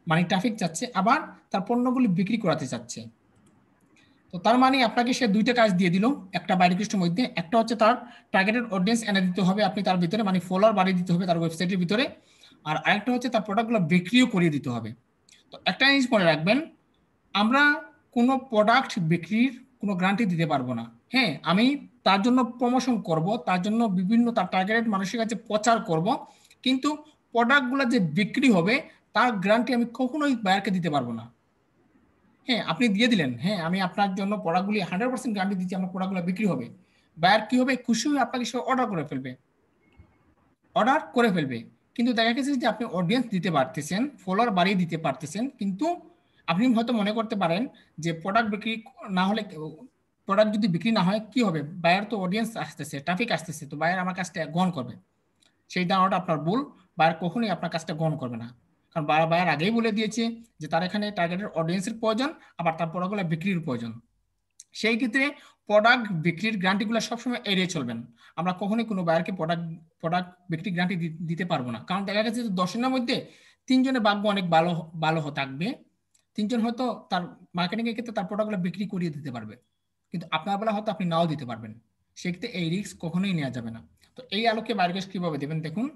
মানে ট্রাফিক চাচ্ছে, আবার তার পণ্যগুলি বিক্রি করাতে চাচ্ছে। তো তার মানে আপনাকে সে দুইটা কাজ দিয়ে দিল একটা বাই রিকোয়েস্টের মধ্যে। একটা হচ্ছে তার টার্গেটেড অডিয়েন্স এনে দিতে হবে আপনি তার ভিতরে, মানে ফলোয়ার বাড়িয়ে দিতে হবে তার ওয়েবসাইটের ভিতরে। আর আরেকটা হচ্ছে তার প্রোডাক্টগুলো বিক্রিও করিয়ে দিতে হবে। তো একটা জিনিস মনে রাখবেন, আমরা কোনো প্রোডাক্ট বিক্রির কোনো গ্যারান্টি দিতে পারবো না। হ্যাঁ, আমি তার জন্য প্রমোশন করব, তার জন্য বিভিন্ন তার টার্গেটেড মানুষের কাছে প্রচার করব, কিন্তু প্রোডাক্টগুলো যে বিক্রি হবে তার গ্যারান্টি আমি কখনোই বায়ারকে দিতে পারবো না। হ্যাঁ, আপনি দিয়ে দিলেন, হ্যাঁ আমি আপনার জন্য প্রোডাক্টগুলি 100% গ্যারান্টি দিচ্ছি আমার প্রোডাক্টগুলো বিক্রি হবে। বায়ার কি হবে, খুশি হয়ে আপনাকে সে অর্ডার করে ফেলবে, অর্ডার করে ফেলবে। কিন্তু দেখা গেছে যে আপনি অডিয়েন্স দিতে পারতেছেন, ফলোয়ার বাড়িয়ে দিতে পারতেছেন, কিন্তু আপনি হয়তো মনে করতে পারেন যে প্রোডাক্ট বিক্রি না হলে, প্রোডাক্ট যদি বিক্রি না হয় কি হবে, বায়ার তো অডিয়েন্স আসতেছে, ট্রাফিক আসতেছে, তো বায়ার আমার কাজটা গ্রহণ করবে। সেই ধারণাটা আপনার ভুল। বায়ার কখনোই আপনার কাজটা গ্রহণ করবে না, কারণ বায়ার আগেই বলে দিয়েছে যে তার এখানে টার্গেটেড অডিয়েন্সের প্রয়োজন, আবার তার প্রোডাক্টগুলো বিক্রির প্রয়োজন। সেই ক্ষেত্রে প্রোডাক্ট বিক্রির গ্যারান্টিগুলো সবসময় এড়িয়ে চলবেন। আমরা কখনোই কোনো বায়ারকে প্রোডাক্ট বিক্রির গ্যারান্টি দিতে পারবো না, কারণ দেখা গেছে যে 10 জনের মধ্যে 3 জনের ভাগ্য অনেক ভালো ভালো থাকবে, 3 জন হয়তো তার মার্কেটিং এর ক্ষেত্রে তার প্রোডাক্টগুলো বিক্রি করিয়ে দিতে পারবে, কিন্তু আপনার বেলা হয়তো আপনি নাও দিতে পারবেন। সেক্ষেত্রে এই রিস্ক কখনোই নেওয়া যাবে না। তো এই আলোকে বায়ার রিকোয়েস্ট কিভাবে দেবেন দেখুন,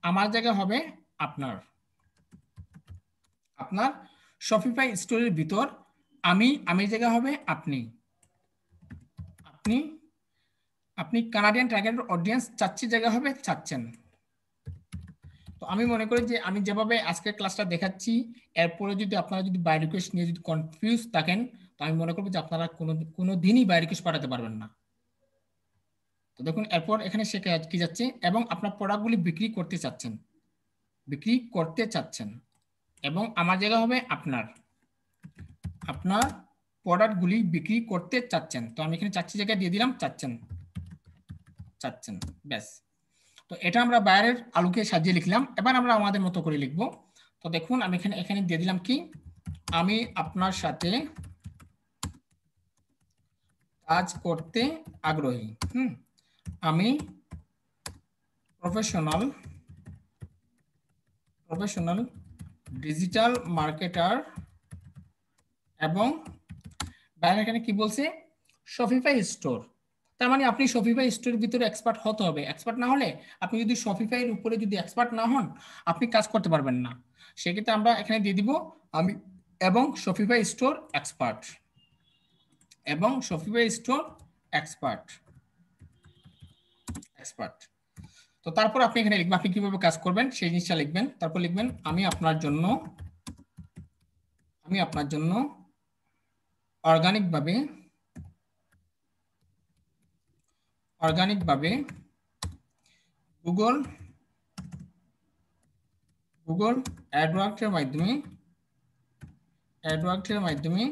আমার জায়গা হবে আপনার আপনার শপিফাই স্টোরের ভিতর আমি জায়গা হবে আপনি আপনি আপনি কানাডিয়ান টার্গেটেড অডিয়েন্স চাচ্ছি জায়গা হবে চাচ্ছেন। তো আমি মনে করি যে আমি যেভাবে আজকের ক্লাসটা দেখাচ্ছি, এরপরে যদি আপনারা যদি বাই রিকোয়েস্ট নিয়ে যদি কনফিউজ থাকেন, তো আমি মনে করবো যে আপনারা কোনো দিনই বাই রিকোয়েস্ট পাঠাতে পারবেন না। তো দেখুন এরপর এখানে সে কি যাচ্ছে, এবং আপনার প্রোডাক্টগুলি বিক্রি করতে চাচ্ছেন, এবং আমার জায়গা হবে আপনার প্রোডাক্টগুলি বিক্রি করতে চাচ্ছেন। তো আমি এখানে চাচ্ছি জায়গায় দিয়ে দিলাম চাচ্ছেন, ব্যাস। তো এটা আমরা বায়ারের আলোকে সাজিয়ে লিখলাম। এবার আমরা আমাদের মতো করে লিখব। তো দেখুন আমি এখানে দিয়ে দিলাম কি, আমি আপনার সাথে কাজ করতে আগ্রহী। আমি প্রফেশনাল ডিজিটাল মার্কেটার, এবং বায়ার এখানে কি বলছে, শপিফাই স্টোর। তার মানে আপনি শপিফাই স্টোরের ভিতরে এক্সপার্ট হতে হবে। এক্সপার্ট না হলে, আপনি যদি শপিফাইয়ের উপরে যদি এক্সপার্ট না হন, আপনি কাজ করতে পারবেন না। সেক্ষেত্রে আমরা এখানে দিয়ে দিব আমি এবং শপিফাই স্টোর এক্সপার্ট, এবং শপিফাই স্টোর এক্সপার্ট। তো তারপর আপনি এখানে লিখবেন আপনি কিভাবে কাজ করবেন সেই জিনিসটা লিখবেন। তারপর লিখবেন আমি আপনার জন্য অর্গানিকভাবে গুগল অ্যাডওয়ার্ডসের মাধ্যমে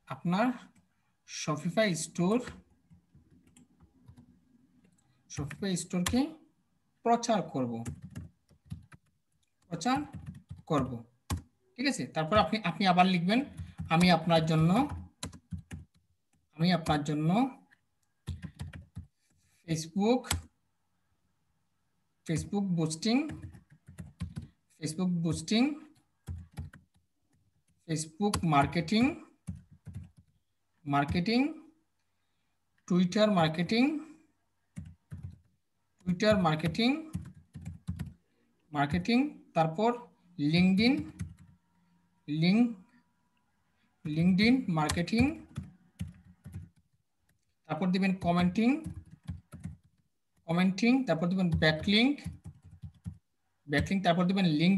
আপনার শপিফাই স্টোরকে প্রচার করব। ঠিক আছে, তারপর আপনি আবার লিখবেন আমি আপনার জন্য Facebook boosting, Facebook marketing, Twitter marketing, তারপর লিঙ্কডইন মার্কেটিং, তারপর দিবেন কমেন্টিং, তারপর দিবেন ব্যাকলিঙ্ক, তারপর দিবেন লিঙ্ক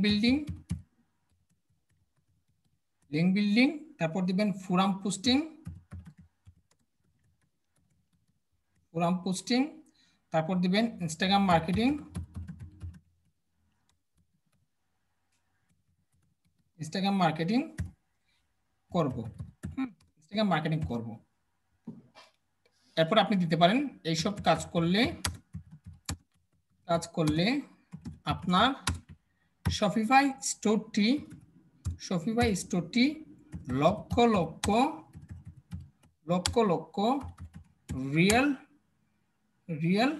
বিল্ডিং, তারপর দিবেন ফোরাম পোস্টিং, তারপর দিবেন ইনস্টাগ্রাম মার্কেটিং, করব। এরপর আপনি দিতে পারেন এইসব কাজ করলে আপনার শপিফাই স্টোরটি লক্ষ লক্ষ রিয়েল,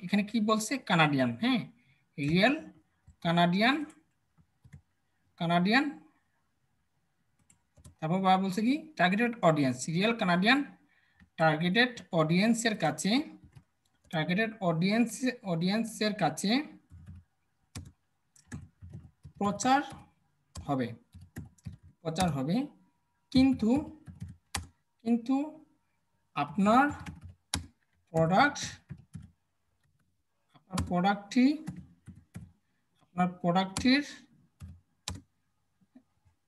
এখানে কি বলছে কানাডিয়ান, হ্যাঁ রিয়েল কানাডিয়ান তারপর বাবা বলছে কি targeted audience, real Canadian targeted অডিয়েন্সের কাছে অডিয়েন্সের কাছে প্রচার হবে কিন্তু আপনার প্রোডাক্টটির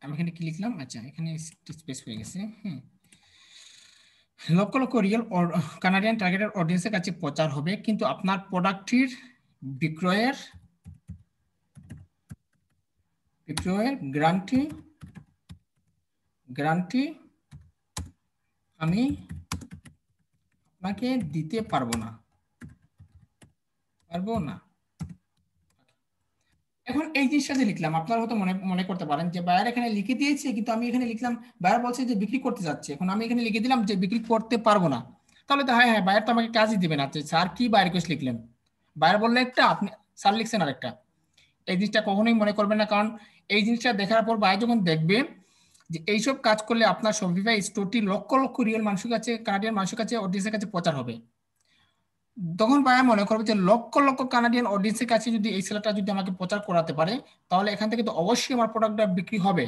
আমি এখানে কি লিখলাম, আচ্ছা এখানে স্পেস হয়ে গেছে। Lakh lakh real Canadian targeted অডিয়েন্সের কাছে প্রচার হবে কিন্তু আপনার প্রোডাক্টটির বিক্রয়ের গ্যারান্টি আমি আপনাকে দিতে পারবো না। এখন এই জিনিসটা যে লিখলাম আপনারা হয়তো মনে করতে পারেন যে বায়ার এখানে লিখে দিয়েছে কিন্তু আমি এখানে লিখলাম বায়ার বলছে যে বিক্রি করতে যাচ্ছে, এখন আমি এখানে লিখে দিলাম যে বিক্রি করতে পারবো না, তাহলে তো হ্যাঁ বায়ার তো আমাকে কাজই দিবে না। স্যার কি বায়ার রিকোয়েস্ট লিখলেন, বায়ার বললে একটা, আপনি স্যার লিখছেন আরেকটা। এই জিনিসটা কখনোই মনে করবেন না, কারণ এই জিনিসটা দেখার পর বায়ার যখন দেখবে যে এইসব কাজ করলে আপনার শপিফাই স্টোরটি লক্ষ লক্ষ রিয়েল মানুষের কাছে, কানাডিয়ান মানুষের কাছে, অডিয়েন্সের কাছে প্রচার হবে, তখন বায়ার মনে করবে যে লক্ষ লক্ষ কানাডিয়ান অডিয়েন্সের কাছে যদি এই সেলারটা যদি আমাকে প্রচার করাতে পারে তাহলে এখান থেকে তো অবশ্যই আমার প্রোডাক্টটা বিক্রি হবে,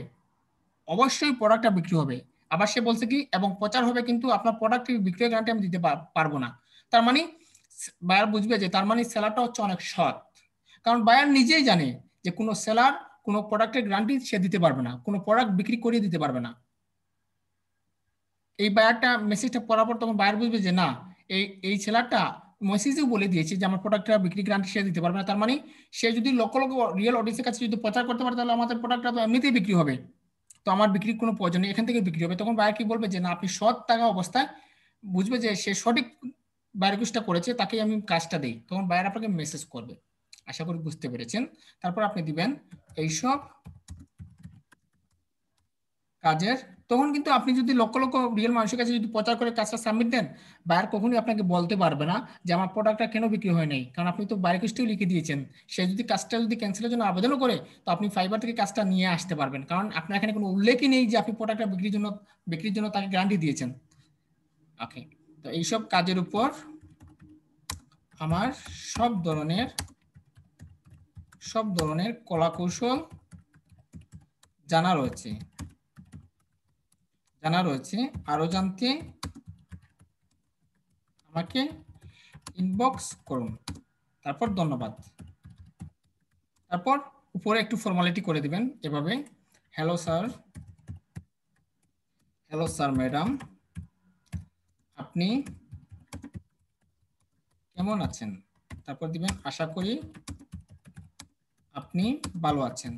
অবশ্যই প্রোডাক্টটা বিক্রি হবে। আবার সে বলছে কি এবং প্রচার হবে কিন্তু আপনার প্রোডাক্টের বিক্রয় গ্যারান্টি আমি দিতে পারবো না। তার মানে বায়ার বুঝবে যে তার মানে সেলারটা হচ্ছে অনেক সৎ, কারণ বায়ার নিজেই জানে যে কোনো সেলার কোনো প্রোডাক্টের গ্যারান্টি সে দিতে পারবে না, কোনো প্রোডাক্ট বিক্রি করিয়ে দিতে পারবে না। এই বায়ারটা মেসেজটা পড়ার পর তখন বায়ার বুঝবে যে না এই সেলারটা মেসেজেও বলে দিয়েছে যে আমার প্রোডাক্টটা বিক্রি গ্যারান্টি সে দিতে পারবে না, তার মানে সে যদি লক্ষ লক্ষ রিয়েল অডিয়েন্সের কাছে যদি প্রচার করতে পারে তাহলে আমাদের প্রোডাক্টটা তো এমনিতেই বিক্রি হবে, তো আমার বিক্রির কোনো প্রয়োজন নেই, এখান থেকে বিক্রি হবে। তখন বায়ার কি বলবে যে না আপনি সৎ থাকা অবস্থায় বুঝবে যে সে সঠিক বায়ার রিকোয়েস্টটা করেছে, তাকে আমি কাজটা দিই, তখন বায়ার আপনাকে মেসেজ করবে। আশা করি বুঝতে পেরেছেন। তারপর আপনি দিবেন এইসব কাজের, তখন কিন্তু আপনি যদি লক্ষ লক্ষ রিয়েল মানুষের কাছে যদি প্রচার করে কাজটা সাবমিট দেন বায়ার কখনোই আপনাকে বলতে পারবে না যে আমার প্রোডাক্টটা কেন বিক্রি হয় নাই, কারণ আপনি তো বায়ার রিকোয়েস্টেও লিখে দিয়েছেন। সে যদি কাজটা যদি ক্যান্সেলের জন্য আবেদনও করে তো আপনি ফাইবার থেকে কাজটা নিয়ে আসতে পারবেন, কারণ আপনার এখানে কোনো উল্লেখই নেই যে আপনি প্রোডাক্টটা বিক্রির জন্য তাকে গ্যারান্টি দিয়েছেন। ওকে, তো এইসব কাজের উপর আমার সব ধরনের কলাকৌশল জানা রয়েছে, আরো জানতে আমাকে ইনবক্স করুন, তারপর ধন্যবাদ। তারপর উপরে একটু ফর্মালিটি করে দিবেন এভাবে, হ্যালো স্যার ম্যাডাম আপনি কেমন আছেন, তারপর দিবেন আশা করি আপনি ভালো আছেন,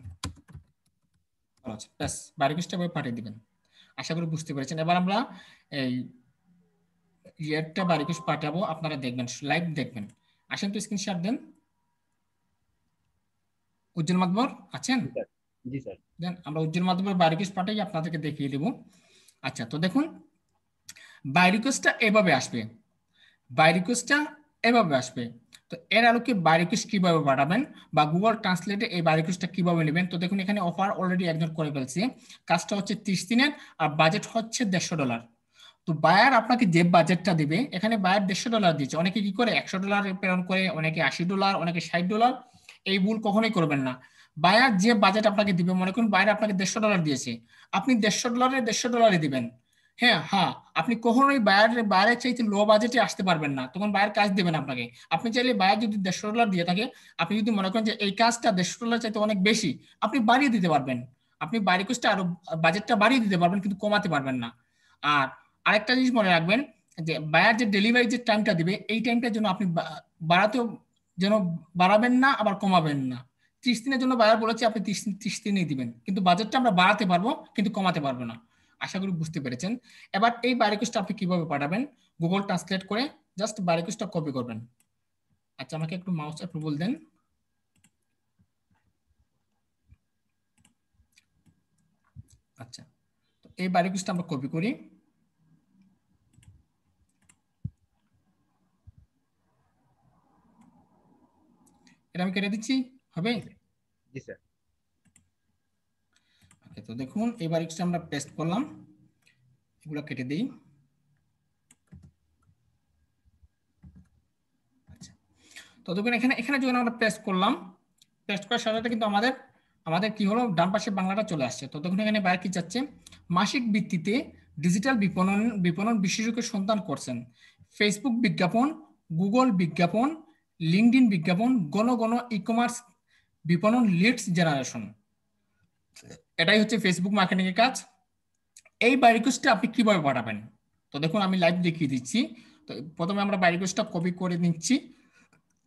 ব্যাস বাড়ি পিসটা পাঠিয়ে দিবেন। আশা করি বুঝতে পেরেছেন। এবার আমরা এই ইয়েরটা বাড়ি পিস পাঠাবো, আপনারা দেখবেন, লাইভ দেখবেন। আসেন তো স্ক্রিনশট দেন। উজ্জ্বল মাতবর আছেন? জি স্যার। দেন আমরা উজ্জ্বল মাধ্যমের বাই রিকোয়েস্ট পাঠাই আপনাদেরকে দেখিয়ে দেব। আচ্ছা, তো দেখুন বাই রিকোয়েস্টটা এভাবে আসবে, তো এর আলোকে বাই রিকোয়েস্ট কিভাবে পাঠাবেন বা গুগল ট্রান্সলেটে এই বাই রিকোয়েস্টটা কিভাবে নেবেন। তো দেখুন এখানে অফার অলরেডি একজন করে ফেলছে, কাজটা হচ্ছে 30 দিনের আর বাজেট হচ্ছে $150। তো বায়ার আপনাকে যে বাজেটটা দিবে, এখানে বায়ার $150 দিচ্ছে, অনেকে কি করে $100 প্রেরণ করে, অনেকে $80, অনেকে $60। এই ভুল কখনোই করবেন না। বায়ার যে বাজেট আপনাকে দিবে, মনে করুন বায়ার আপনাকে $150 দিয়েছে, আপনি $150 দিবেন। হ্যাঁ হ্যাঁ, আপনি কখনোই বায়ারের চাইতে লো বাজেটে আসতে পারবেন না, তখন বায়ার কাজ দেবেন আপনাকে। আপনি চাইলে বায়ার যদি $150 দিয়ে থাকে, আপনি যদি মনে করেন যে এই কাজটা $150 চাইতে অনেক বেশি, আপনি বাড়িয়ে দিতে পারবেন, আপনি বাড়ি কোস্টটা আরো বাজেটটা বাড়িয়ে দিতে পারবেন, কিন্তু কমাতে পারবেন না। আর আরেকটা জিনিস মনে রাখবেন যে বায়ার যে ডেলিভারি যে টাইমটা দিবে এই টাইমটার জন্য আপনি বাড়াতেও যেন বাড়াবেন না আবার কমাবেন না। 30 দিনের জন্য বায়ার বলেছে আপনি 30 দিনেই দিবেন, কিন্তু বাজেটটা আমরা বাড়াতে পারবো কিন্তু কমাতে পারবো না। আশা করি বুঝতে পেরেছেন। এবার এই বাই রিকোয়েস্টটা আপনি কিভাবে পাঠাবেন, গুগল ট্রান্সলেট করে জাস্ট বাই রিকোয়েস্টটা কপি করবেন। আচ্ছা, আমাকে একটু মাউস অ্যাপ্রুভাল দেন। আচ্ছা, তো এই বাই রিকোয়েস্টটা আমরা কপি করি, এটা আমি কেটে দিচ্ছি, হবে? জি স্যার। ওকে, তো দেখুন এবার একটু আমরা পেস্ট করলাম, এগুলো কেটে দিই। আচ্ছা, তো দেখুন এখানে এখানে যখন আমরা পেস্ট করলাম, পেস্ট করার সাথে সাথে কিন্তু আমাদের আমাদের কি হলো, ডান পাশে বাংলাটা চলে আসছে। তো দেখুন এখানে বাইরে কি চাচ্ছে, মাসিক ভিত্তিতে ডিজিটাল বিপণন বিপণন বিশেষজ্ঞ সন্ধান করছেন, ফেসবুক বিজ্ঞাপন, গুগল বিজ্ঞাপন, লিঙ্কডইন বিজ্ঞাপন, গণ গণ ই কমার্স বিপণন, লিডস জেনারেশন। এটাই হচ্ছে ফেসবুক মার্কেটিং এর কাজ। এই বাই রিকোয়েস্টটা আপনি কিভাবে পাঠাবেন? তো দেখুন আমি লাইভ দেখিয়ে দিচ্ছি। তো প্রথমে আমরা বাই রিকোয়েস্টটা কপি করে নিচ্ছি,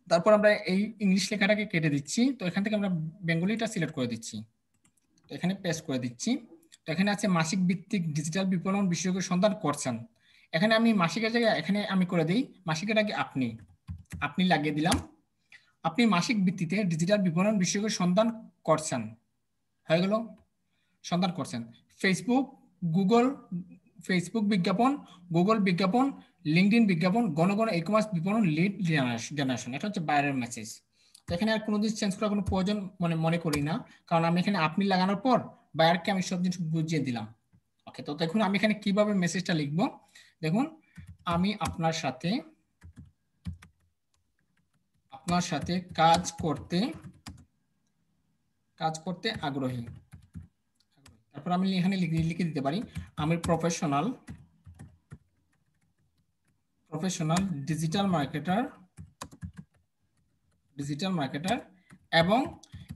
তারপর আমরা এই ইংলিশ লেখাটাকে কেটে দিচ্ছি। তো এখান থেকে আমরা বেঙ্গলিটা সিলেক্ট করে দিচ্ছি, তো এখানে পেস্ট করে দিচ্ছি। তো এখানে আছে মাসিক ভিত্তিক ডিজিটাল বিপণন বিশেষজ্ঞ সন্ধান করছেন। এখানে আমি মাসিকের জায়গায় এখানে আমি করে দিই মাসিকের আগে আপনি, আপনি লাগিয়ে দিলাম। আপনি মাসিক ভিত্তিতে ডিজিটাল বিপণন বিশেষজ্ঞ সন্ধান করছেন, হয়ে গেল, সন্ধান করছেন। ফেসবুক, গুগল, ফেসবুক বিজ্ঞাপন, গুগল বিজ্ঞাপন, লিঙ্কডইন বিজ্ঞাপন, গণ গণ ই কমার্স বিপণন, লিড জেনারেশন। এটা হচ্ছে বাইরের মেসেজ। তো এখানে আর কোনো জিনিস চেঞ্জ করার কোনো প্রয়োজন মনে করি না, কারণ আমি এখানে আপনি লাগানোর পর বায়ারকে আমি সব জিনিস বুঝিয়ে দিলাম। ওকে, তো দেখুন আমি এখানে কিভাবে মেসেজটা লিখবো। দেখুন, আমি আপনার সাথে কাজ করতে আগ্রহী। তারপর আমি এখানে লিখে দিতে পারি, আমি প্রফেশনাল ডিজিটাল মার্কেটার। এবং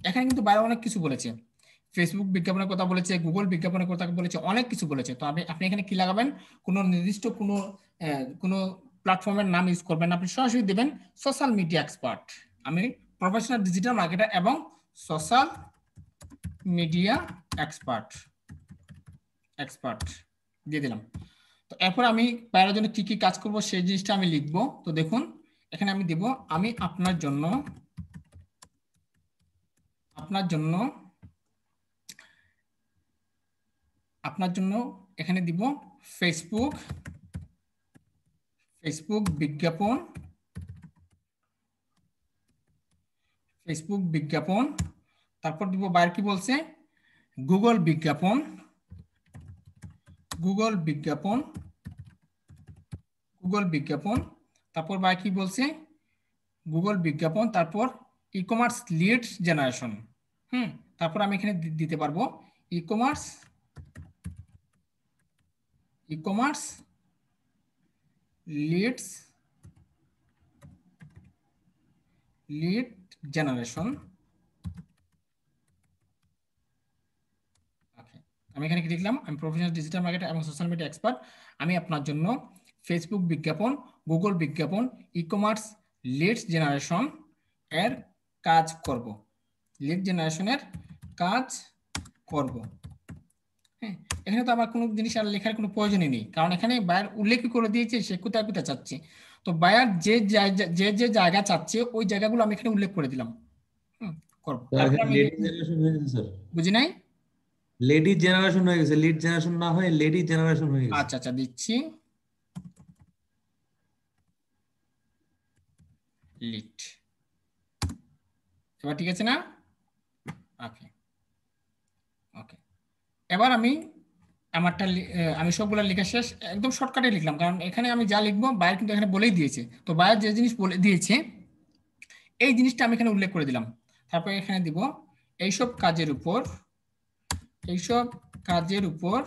এখানে কিন্তু বাইরে অনেক কিছু বলেছে, ফেসবুক বিজ্ঞাপনের কথা বলেছে, গুগল বিজ্ঞাপনের কথা বলেছে, অনেক কিছু বলেছে। তো আপনি এখানে কি লাগাবেন, কোনো নির্দিষ্ট কোনো প্ল্যাটফর্মের নাম ইউজ করবেন, আপনি সরাসরি দেবেন সোশ্যাল মিডিয়া এক্সপার্ট। আমি প্রফেশনাল ডিজিটাল মার্কেটার এবং সোশ্যাল মিডিয়া এক্সপার্ট দিয়ে দিলাম। তো এরপর আমি বাইরের জন্য কি কি কাজ করব সেই জিনিসটা আমি লিখবো। তো দেখুন এখানে আমি দেব, আমি আপনার জন্য এখানে দিব ফেসবুক বিজ্ঞাপন, তারপর দিব বাইরে কি বলছে, গুগল বিজ্ঞাপন, তারপর বাইরে কি বলছে, গুগল বিজ্ঞাপন, তারপর ই কমার্স লিড জেনারেশন। তারপর আমি এখানে দিতে পারবো ই কমার্স লিড জেনারেশন। আমি এখানে কি লিখলাম, আমি প্রফেশনাল ডিজিটাল মার্কেটার এবং সোশ্যাল মিডিয়া এক্সপার্ট, আমি আপনার জন্য ফেসবুক বিজ্ঞাপন, গুগল বিজ্ঞাপন, ই কমার্স লিড জেনারেশন এর কাজ করব। হ্যাঁ, এখানে তো আমার কোনো জিনিস আর লেখার কোনো প্রয়োজনই নেই, কারণ এখানে বায়ার উল্লেখ করে দিয়েছে সে কোথায় কোথায় চাচ্ছে। তো বায়ার যে জায়গা চাচ্ছে ওই জায়গাগুলো আমি এখানে উল্লেখ করে দিলাম। করব, তারপর আমি বুঝি নাই, লেডি জেনারেশন হয়ে গেছে, লিড জেনারেশন না হয় লেডি জেনারেশন হয়ে গেছে। আচ্ছা দিচ্ছি লিড, এবার ঠিক আছে না? ওকে, এবার আমি আমি সবগুলো লেখা শেষ, একদম শর্টকাটে লিখলাম, কারণ এখানে আমি যা লিখবো বায়ার কিন্তু এখানে বলেই দিয়েছে। তো বায়ার যে জিনিস বলে দিয়েছে এই জিনিসটা আমি এখানে উল্লেখ করে দিলাম। তারপর এখানে দিব এইসব কাজের উপর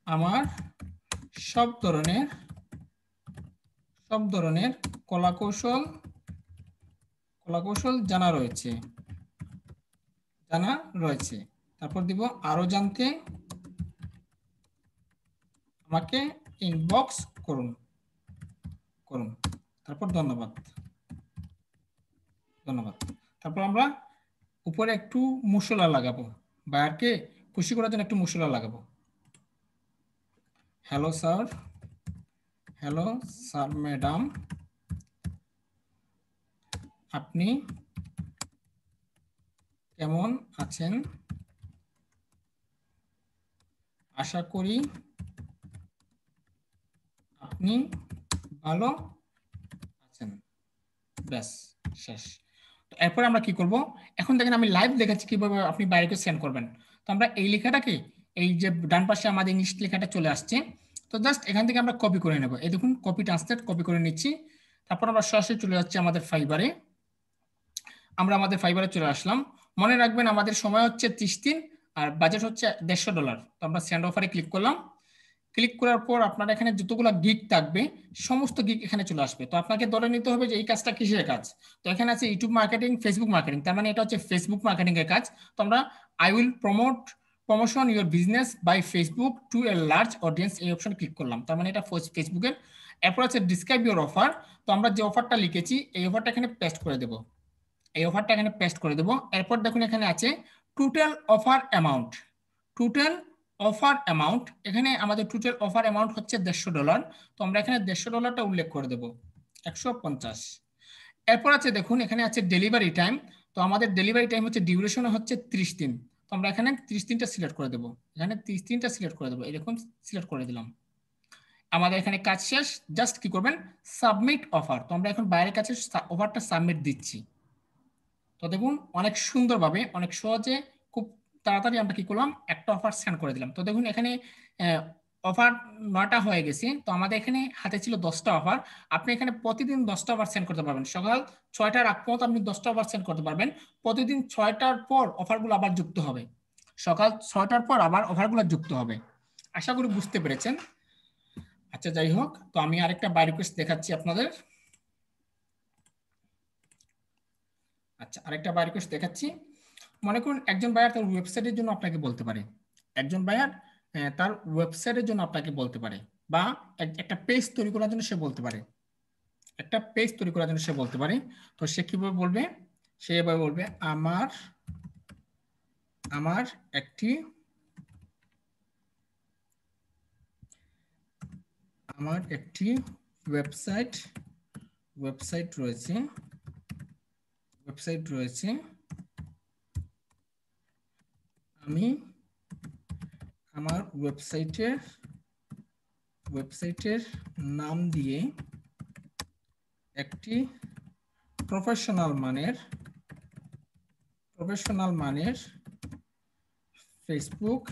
আমার সব ধরনের কলাকৌশল জানা রয়েছে। তারপর দিব আরো জানতে আমাকে ইনবক্স করুন। তারপর ধন্যবাদ। তারপর আমরা উপরে একটু মশলা লাগাবো, বায়ারকে খুশি করার জন্য একটু মশলা লাগাবো। হ্যালো স্যার ম্যাডাম, আপনি কেমন আছেন? আশা করি আপনি ভালো আছেন। ব্যাস, শেষ। তো এরপর আমরা কি করব, এখন দেখেন আমি লাইভ দেখাচ্ছি কিভাবে আপনি বাইরে সেন্ড করবেন। তো আমরা এই লেখাটাকে, এই যে ডান পাশে আমাদের ইংলিশ লেখাটা চলে আসছে, তো জাস্ট এখান থেকে আমরা কপি করে নেব। এই দেখুন কপি ট্রান্সলেট কপি করে নিচ্ছি। তারপর আমরা সরাসরি চলে যাচ্ছি আমাদের ফাইবারে। আমরা আমাদের ফাইবারে চলে আসলাম। মনে রাখবেন আমাদের সময় হচ্ছে 30 দিন আর বাজেট হচ্ছে $150। তো আমরা সেন্ড অফারে ক্লিক করলাম। ক্লিক করার পর আপনার এখানে যতগুলো গিগ থাকবে সমস্ত গিগ এখানে চলে আসবে। তো আপনাকে ধরে নিতে হবে যে এই কাজটা কিসের কাজ। তো এখানে আছে ইউটিউব মার্কেটিং, ফেসবুক মার্কেটিং, তার মানে এটা হচ্ছে ফেসবুক মার্কেটিং এর কাজ। তো আমরা I will promotion your business by Facebook to a large audience, এই অপশন ক্লিক করলাম, তার মানে এটা ফেসবুকের। এরপর আছে ডিসক্রাইব ইউর অফার। তো আমরা যে অফারটা লিখেছি এই অফারটা এখানে পেস্ট করে দেব, এই অফারটা এখানে পেস্ট করে দেব। এরপর দেখুন এখানে আছে total offer amount, total offer amount, এখানে আমাদের টোটাল অফার অ্যামাউন্ট হচ্ছে $150। তো আমরা এখানে $150টা উল্লেখ করে দেব, 150। এরপর আছে দেখুন এখানে আছে ডেলিভারি টাইম। তো আমাদের ডেলিভারি টাইম হচ্ছে ডিউরেশন হচ্ছে 30 দিন। তো আমরা এখানে 30 দিনটা সিলেক্ট করে দেব, এখানে 30 দিনটা সিলেক্ট করে দেব, এরকম সিলেক্ট করে দিলাম। আমাদের এখানে কাজ শেষ, জাস্ট কি করবেন, সাবমিট অফার। তো আমরা এখন বাইরের কাছে অফারটা সাবমিট দিচ্ছি। তো দেখুন অনেক সুন্দরভাবে, অনেক সহজে, খুব তাড়াতাড়ি আমরা কি করলাম, একটা অফার সেন্ড করে দিলাম। তো দেখুন এখানে অফার 9টা হয়ে গেছে। তো আমাদের এখানে হাতে ছিল 10টা অফার। আপনি এখানে প্রতিদিন 10টা অফার সেন্ড করতে পারবেন। সকাল 6টার আগ পর্যন্ত আপনি 10টা অফার সেন্ড করতে পারবেন। প্রতিদিন 6টার পর অফারগুলো আবার যুক্ত হবে, সকাল 6টার পর আবার অফারগুলো যুক্ত হবে। আশা করি বুঝতে পেরেছেন। আচ্ছা যাই হোক, তো আমি আরেকটা বাই রিকোয়েস্ট দেখাচ্ছি আপনাদের। আচ্ছা আরেকটা বাই রিকোয়েস্ট দেখাচ্ছি। মনে করুন একজন বায়ার তার ওয়েবসাইটের জন্য আপনাকে বলতে পারে, একজন বায়ার তার ওয়েবসাইটের জন্য আপনাকে বলতে পারে, বা একটা পেজ তৈরি করার জন্য সে বলতে পারে, একটা পেজ তৈরি করার জন্য সে বলতে পারে। তো সে কিভাবে বলবে, সে এভাবে বলবে, আমার আমার একটি ওয়েবসাইট রয়েছে, আমি আমার ওয়েবসাইটের নাম দিয়ে একটি প্রফেশনাল মানের ফেসবুক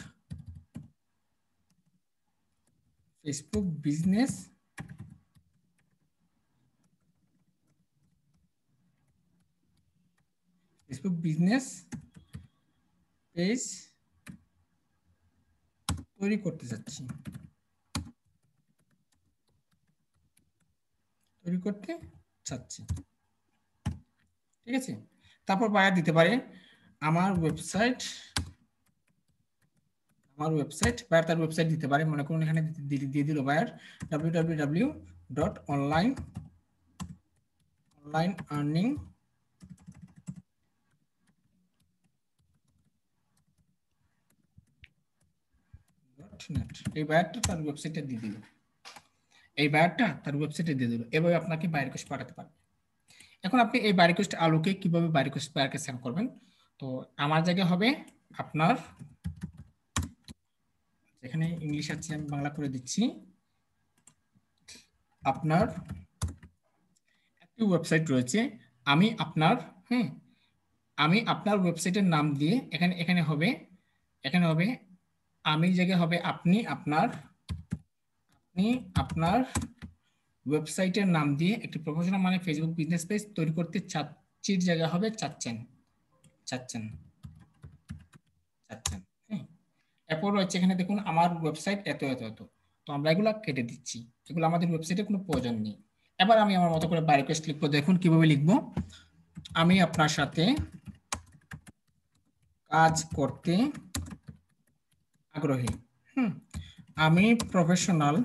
বিজনেস পেজ তৈরি করতে চাচ্ছি, ঠিক আছে। তারপর বায়ার দিতে পারে আমার ওয়েবসাইট, বায়ার তার ওয়েবসাইট দিতে পারে। মনে করুন এখানে দিয়ে দিল বায়ার www.onlineearning.net, এই বায়ারটা তার ওয়েবসাইটে দিয়ে দিল, এভাবে আপনাকে বাই রিকোয়েস্ট পাঠাতে পারবে। এখন আপনি এই বাই রিকোয়েস্ট আলোকে কিভাবে বাই রিকোয়েস্ট বায়ারকে সেন্ড করবেন। তো আমার জায়গায় হবে আপনার, এখানে ইংলিশ আছে আমি বাংলা করে দিচ্ছি, আপনার একটি ওয়েবসাইট রয়েছে, আমি আপনার ওয়েবসাইটের নাম দিয়ে এখানে হবে আমি জায়গায় হবে আপনি আপনার ওয়েবসাইটের নাম দিয়ে একটি প্রফেশনাল মানে ফেসবুক বিজনেস পেজ তৈরি করতে চাচ্ছির জায়গা হবে চাচ্ছেন। এরপর রয়েছে এখানে দেখুন আমার ওয়েবসাইট এত। তো আমরা এগুলো কেটে দিচ্ছি, এগুলো আমাদের ওয়েবসাইটে কোনো প্রয়োজন নেই। এবার আমি আমার মতো করে বাই রিকোয়েস্ট লিখবো। দেখুন কিভাবে লিখবো, আমি আপনার সাথে কাজ করতে আগ্রহী, আমি প্রফেশনাল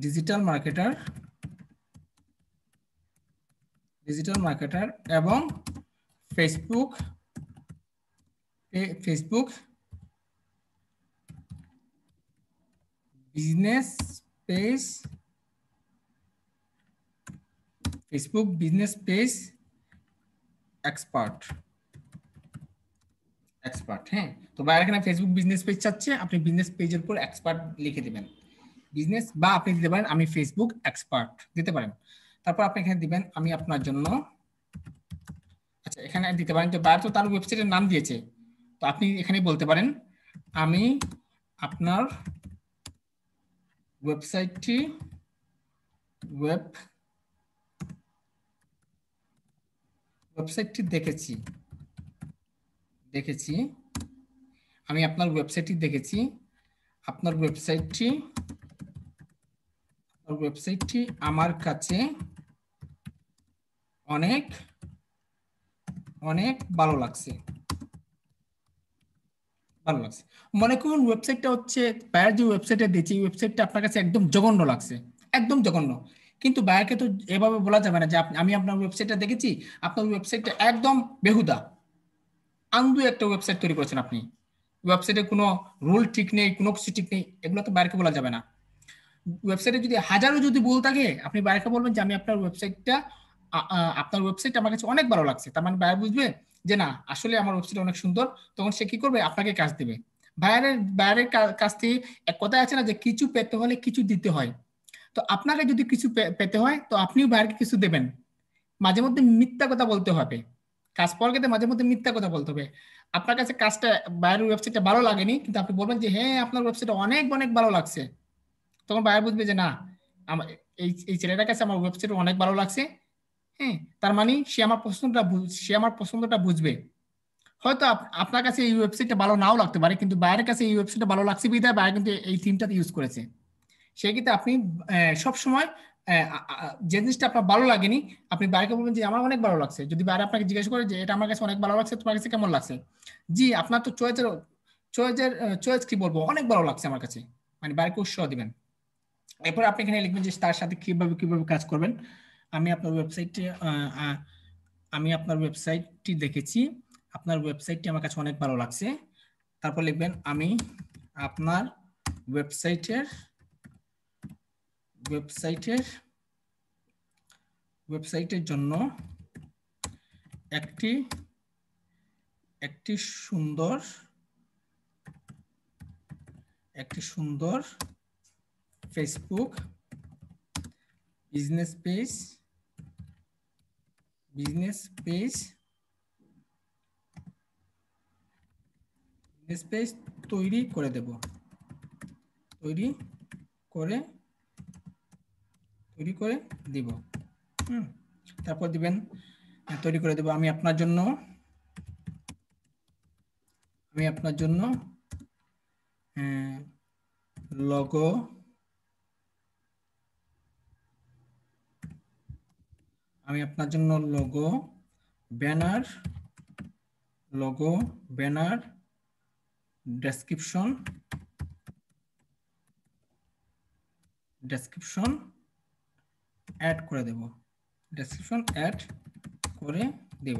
ডিজিটাল মার্কেটার এবং ফেসবুক বিজনেস পেজ এক্সপার্ট। হ্যাঁ, তো বাইরে এখানে ফেসবুক বিজনেস পেজ চাচ্ছে, আপনি বিজনেস পেজের উপর এক্সপার্ট লিখে দিবেন, বিজনেস, বা আপনি দিতে পারেন আমি ফেসবুক এক্সপার্ট দিতে পারেন। তারপর আপনি এখানে দিবেন আমি আপনার জন্য, আচ্ছা এখানে দিতে পারেন যে বায়ার তো তার ওয়েবসাইটের নাম দিয়েছে, তো আপনি এখানে বলতে পারেন আমি আপনার ওয়েবসাইটটি দেখেছি আমি আপনার ওয়েবসাইটটি দেখেছি, আপনার ওয়েবসাইটটি আমার কাছে অনেক ভালো লাগছে। মনে করুন ওয়েবসাইটটা হচ্ছে বায়ার যে ওয়েবসাইটে দিয়েছি, ওয়েবসাইটটা আপনার কাছে একদম জঘন্য লাগছে, একদম জঘন্য, কিন্তু বায়ারকে তো এভাবে বলা যাবে না যে আমি আপনার ওয়েবসাইটটা দেখেছি, আপনার ওয়েবসাইটটা একদম বেহুদা, আন্দু একটা ওয়েবসাইট তৈরি করেছেন আপনি, ওয়েবসাইটে কোনো রুল ঠিক নেই, কোনো কিছু ঠিক নেই, এগুলো তো বায়ারকে বলা যাবে না। ওয়েবসাইটে যদি হাজারো যদি ভুল থাকে, আপনি বায়ারকে বলবেন যে আমি আপনার ওয়েবসাইট আমার কাছে অনেক ভালো লাগছে, তার মানে বায়ার বুঝবে যে না আসলে আমার ওয়েবসাইট অনেক সুন্দর, তখন সে কি করবে, আপনাকে কাজ দেবে। বায়ারের কাছ থেকে এক কথা আছে না যে কিছু পেতে হলে কিছু দিতে হয়, তো আপনাকে যদি কিছু পেতে হয় তো আপনিও বায়ারকে কিছু দেবেন। মাঝে মধ্যে মিথ্যা কথা বলতে হবে, কাজ পাওয়ার ক্ষেত্রে মাঝে মধ্যে মিথ্যা কথা বলতে হবে। আপনার কাছে কাজটা বায়ারের ওয়েবসাইটটা ভালো লাগেনি, কিন্তু আপনি বলবেন যে হ্যাঁ আপনার ওয়েবসাইটটা অনেক ভালো লাগছে, তখন বায়ার বুঝবে যে না আমার এই ছেলেটার কাছে আমার ওয়েবসাইট অনেক ভালো লাগছে। হ্যাঁ, তার মানে সে আমার পছন্দটা বুঝবে। হয়তো আপনার কাছে এই ওয়েবসাইটটা ভালো নাও লাগতে পারে, কিন্তু বায়ারের কাছে এই ওয়েবসাইটটা ভালো লাগছে বিধায় বায়ার কিন্তু এই থিমটাতে ইউজ করেছে। সেক্ষেত্রে আপনি সব সময় যে জিনিসটা আপনার ভালো লাগেনি আপনি বায়ারকে বলবেন যে আমার অনেক ভালো লাগছে। যদি বায়ার আপনাকে জিজ্ঞেস করে যে এটা আমার কাছে অনেক ভালো লাগছে, তোমার কাছে কেমন লাগছে, জি আপনার তো চয়েস কি বলবো, অনেক ভালো লাগছে আমার কাছে, মানে বায়ারকে উৎসাহ দিবেন। এরপর আপনি এখানে লিখবেন যে তার সাথে কিভাবে কাজ করবেন। আমি আপনার ওয়েবসাইটটি দেখেছি, আপনার ওয়েবসাইটটি আমার কাছে অনেক ভালো লাগছে। তারপর লিখবেন আমি আপনার ওয়েবসাইটের জন্য একটি সুন্দর ফেসবুক বিজনেস পেজ তৈরি করে দেব, তারপর দিবেন তৈরি করে দেব আমি আপনার জন্য লগো, ব্যানার, ডেসক্রিপশন অ্যাড করে দেব,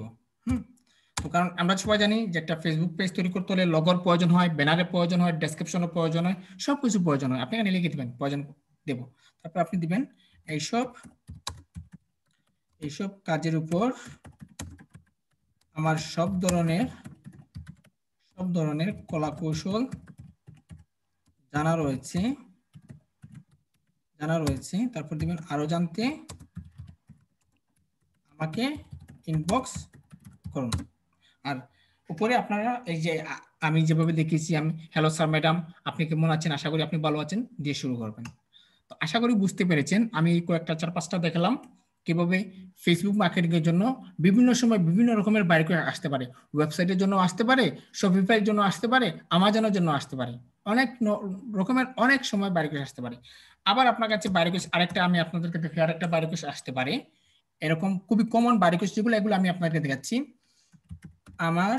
তো কারণ আমরা সবাই জানি যে একটা ফেসবুক পেজ তৈরি করতে হলে লগোর প্রয়োজন হয়, ব্যানারের প্রয়োজন হয়, ডেসক্রিপশনের প্রয়োজন হয়, সবকিছু প্রয়োজন হয়। আপনি এখানে লিখে দিবেন প্রয়োজন দেব, তারপর আপনি দিবেন এইসব কাজের উপর আমার সব ধরনের কলা কৌশল জানা রয়েছে। তারপর দিবেন আরো জানতে আমাকে ইনবক্স করুন। আর উপরে আপনারা এই যে আমি যেভাবে দেখিয়েছি, আমি হ্যালো স্যার ম্যাডাম আপনি কেমন আছেন, আশা করি আপনি ভালো আছেন দিয়ে শুরু করবেন। তো আশা করি বুঝতে পেরেছেন আমি কয়েকটা 4-5টা দেখালাম কিভাবে ফেসবুক মার্কেটিং এর জন্য বিভিন্ন সময় বিভিন্ন রকমের বাইরে আসতে পারে, ওয়েবসাইটের জন্য আসতে পারে, শপিফাইয়ের জন্য আসতে পারে, আমাজনের জন্য আসতে পারে, অনেক রকমের অনেক সময় বাইরে আসতে পারে। আবার আপনার কাছে বাইরে আরেকটা আমি আপনাদেরকে দেখি আরেকটা বাইরে আসতে পারে, এরকম খুবই কমন বাইরে যেগুলো, এগুলো আমি আপনাদেরকে দেখাচ্ছি। আমার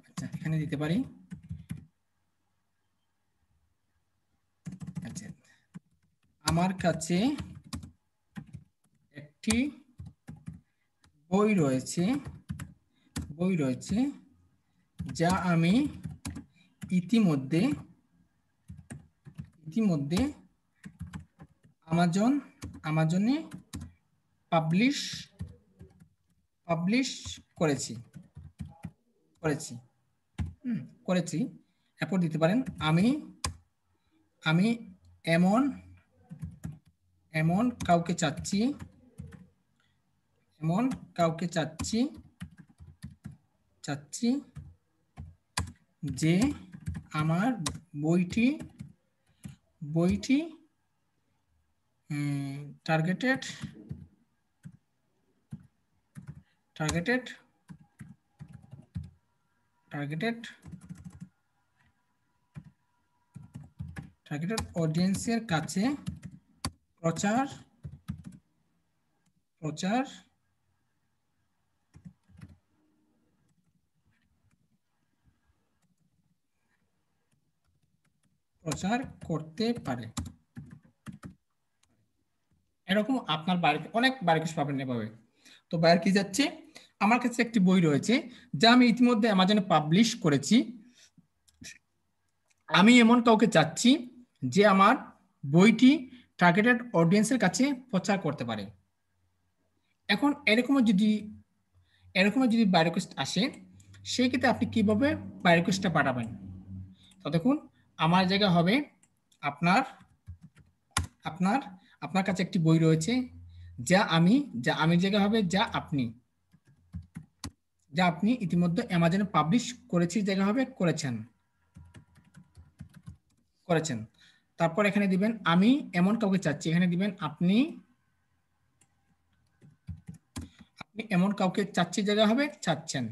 আচ্ছা এখানে দিতে পারি, আচ্ছা আমার কাছে একটি বই রয়েছে যা আমি ইতিমধ্যে আমাজনে পাবলিশ করেছি। এরপর দিতে পারেন আমি আমি এমন এমন কাউকে চাচ্ছি, এমন কাউকে চাচ্ছি চাচ্ছি যে আমার বইটি টার্গেটেড অডিয়েন্সের কাছে প্রচার করতে পারে। এরকম আপনার বাড়িতে অনেক বাড়ি পাবেন এভাবে। তো বাইরে কি যাচ্ছে, আমার কাছে একটি বই রয়েছে যা আমি ইতিমধ্যে অ্যামাজনে পাবলিশ করেছি, আমি এমন কাউকে চাচ্ছি যে আমার বইটি টার্গেটেড অডিয়েন্সের কাছে প্রচার করতে পারে। এখন এরকমও যদি বাই রিকোয়েস্ট আসে, সেই ক্ষেত্রে আপনি কিভাবে বাই রিকোয়েস্টটা পাঠাবেন? তো দেখুন, আমার জায়গা হবে আপনার কাছে একটি বই রয়েছে যা আমি জায়গা হবে যা আপনি ইতিমধ্যে অ্যামাজনে পাবলিশ করেছি জায়গা হবে করেছেন। তারপর এখানে দিবেন আমি এমন কাউকে চাচ্ছি, এখানে দিবেন আপনি এমন কাউকে চাচ্ছি জায়গা হবে চাচ্ছেন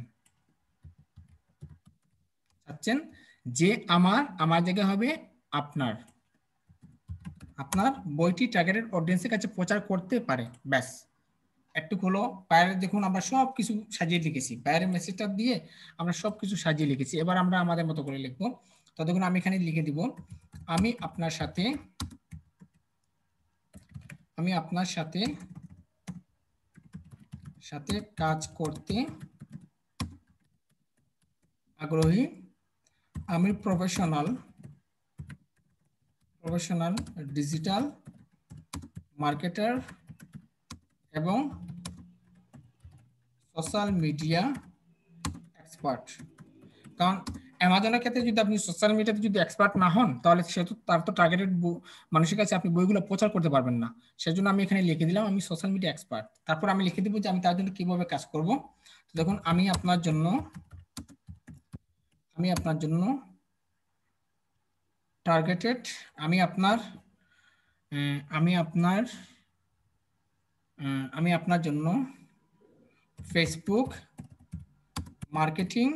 যে আমার জায়গা হবে আপনার বইটি টার্গেটেড অডিয়েন্সের কাছে প্রচার করতে পারে। ব্যাস, একটু হলো। বাইরে দেখুন আমরা সব কিছু সাজিয়ে লিখেছি, বাইরের মেসেজটা দিয়ে আমরা সব কিছু সাজিয়ে লিখেছি। এবার আমরা আমাদের মতো করে লিখবো। তো দেখুন আমি এখানে লিখে দিব আমি আপনার সাথে কাজ করতে আগ্রহী, আমি প্রফেশনাল ডিজিটাল মার্কেটার এবং সোশ্যাল মিডিয়া এক্সপার্ট। কারণ অ্যামাজনের ক্ষেত্রে যদি আপনি সোশ্যাল মিডিয়াতে যদি এক্সপার্ট না হন, তাহলে তার তো টার্গেটেড মানুষের কাছে আপনি বইগুলো প্রচার করতে পারবেন না। সেজন্য আমি এখানে লিখে দিলাম আমি সোশ্যাল মিডিয়া এক্সপার্ট। তারপর আমি লিখে দিব যে আমি তার জন্য কিভাবে কাজ করব। তো দেখুন আমি আপনার জন্য টার্গেটেড আমি আপনার জন্য Facebook marketing,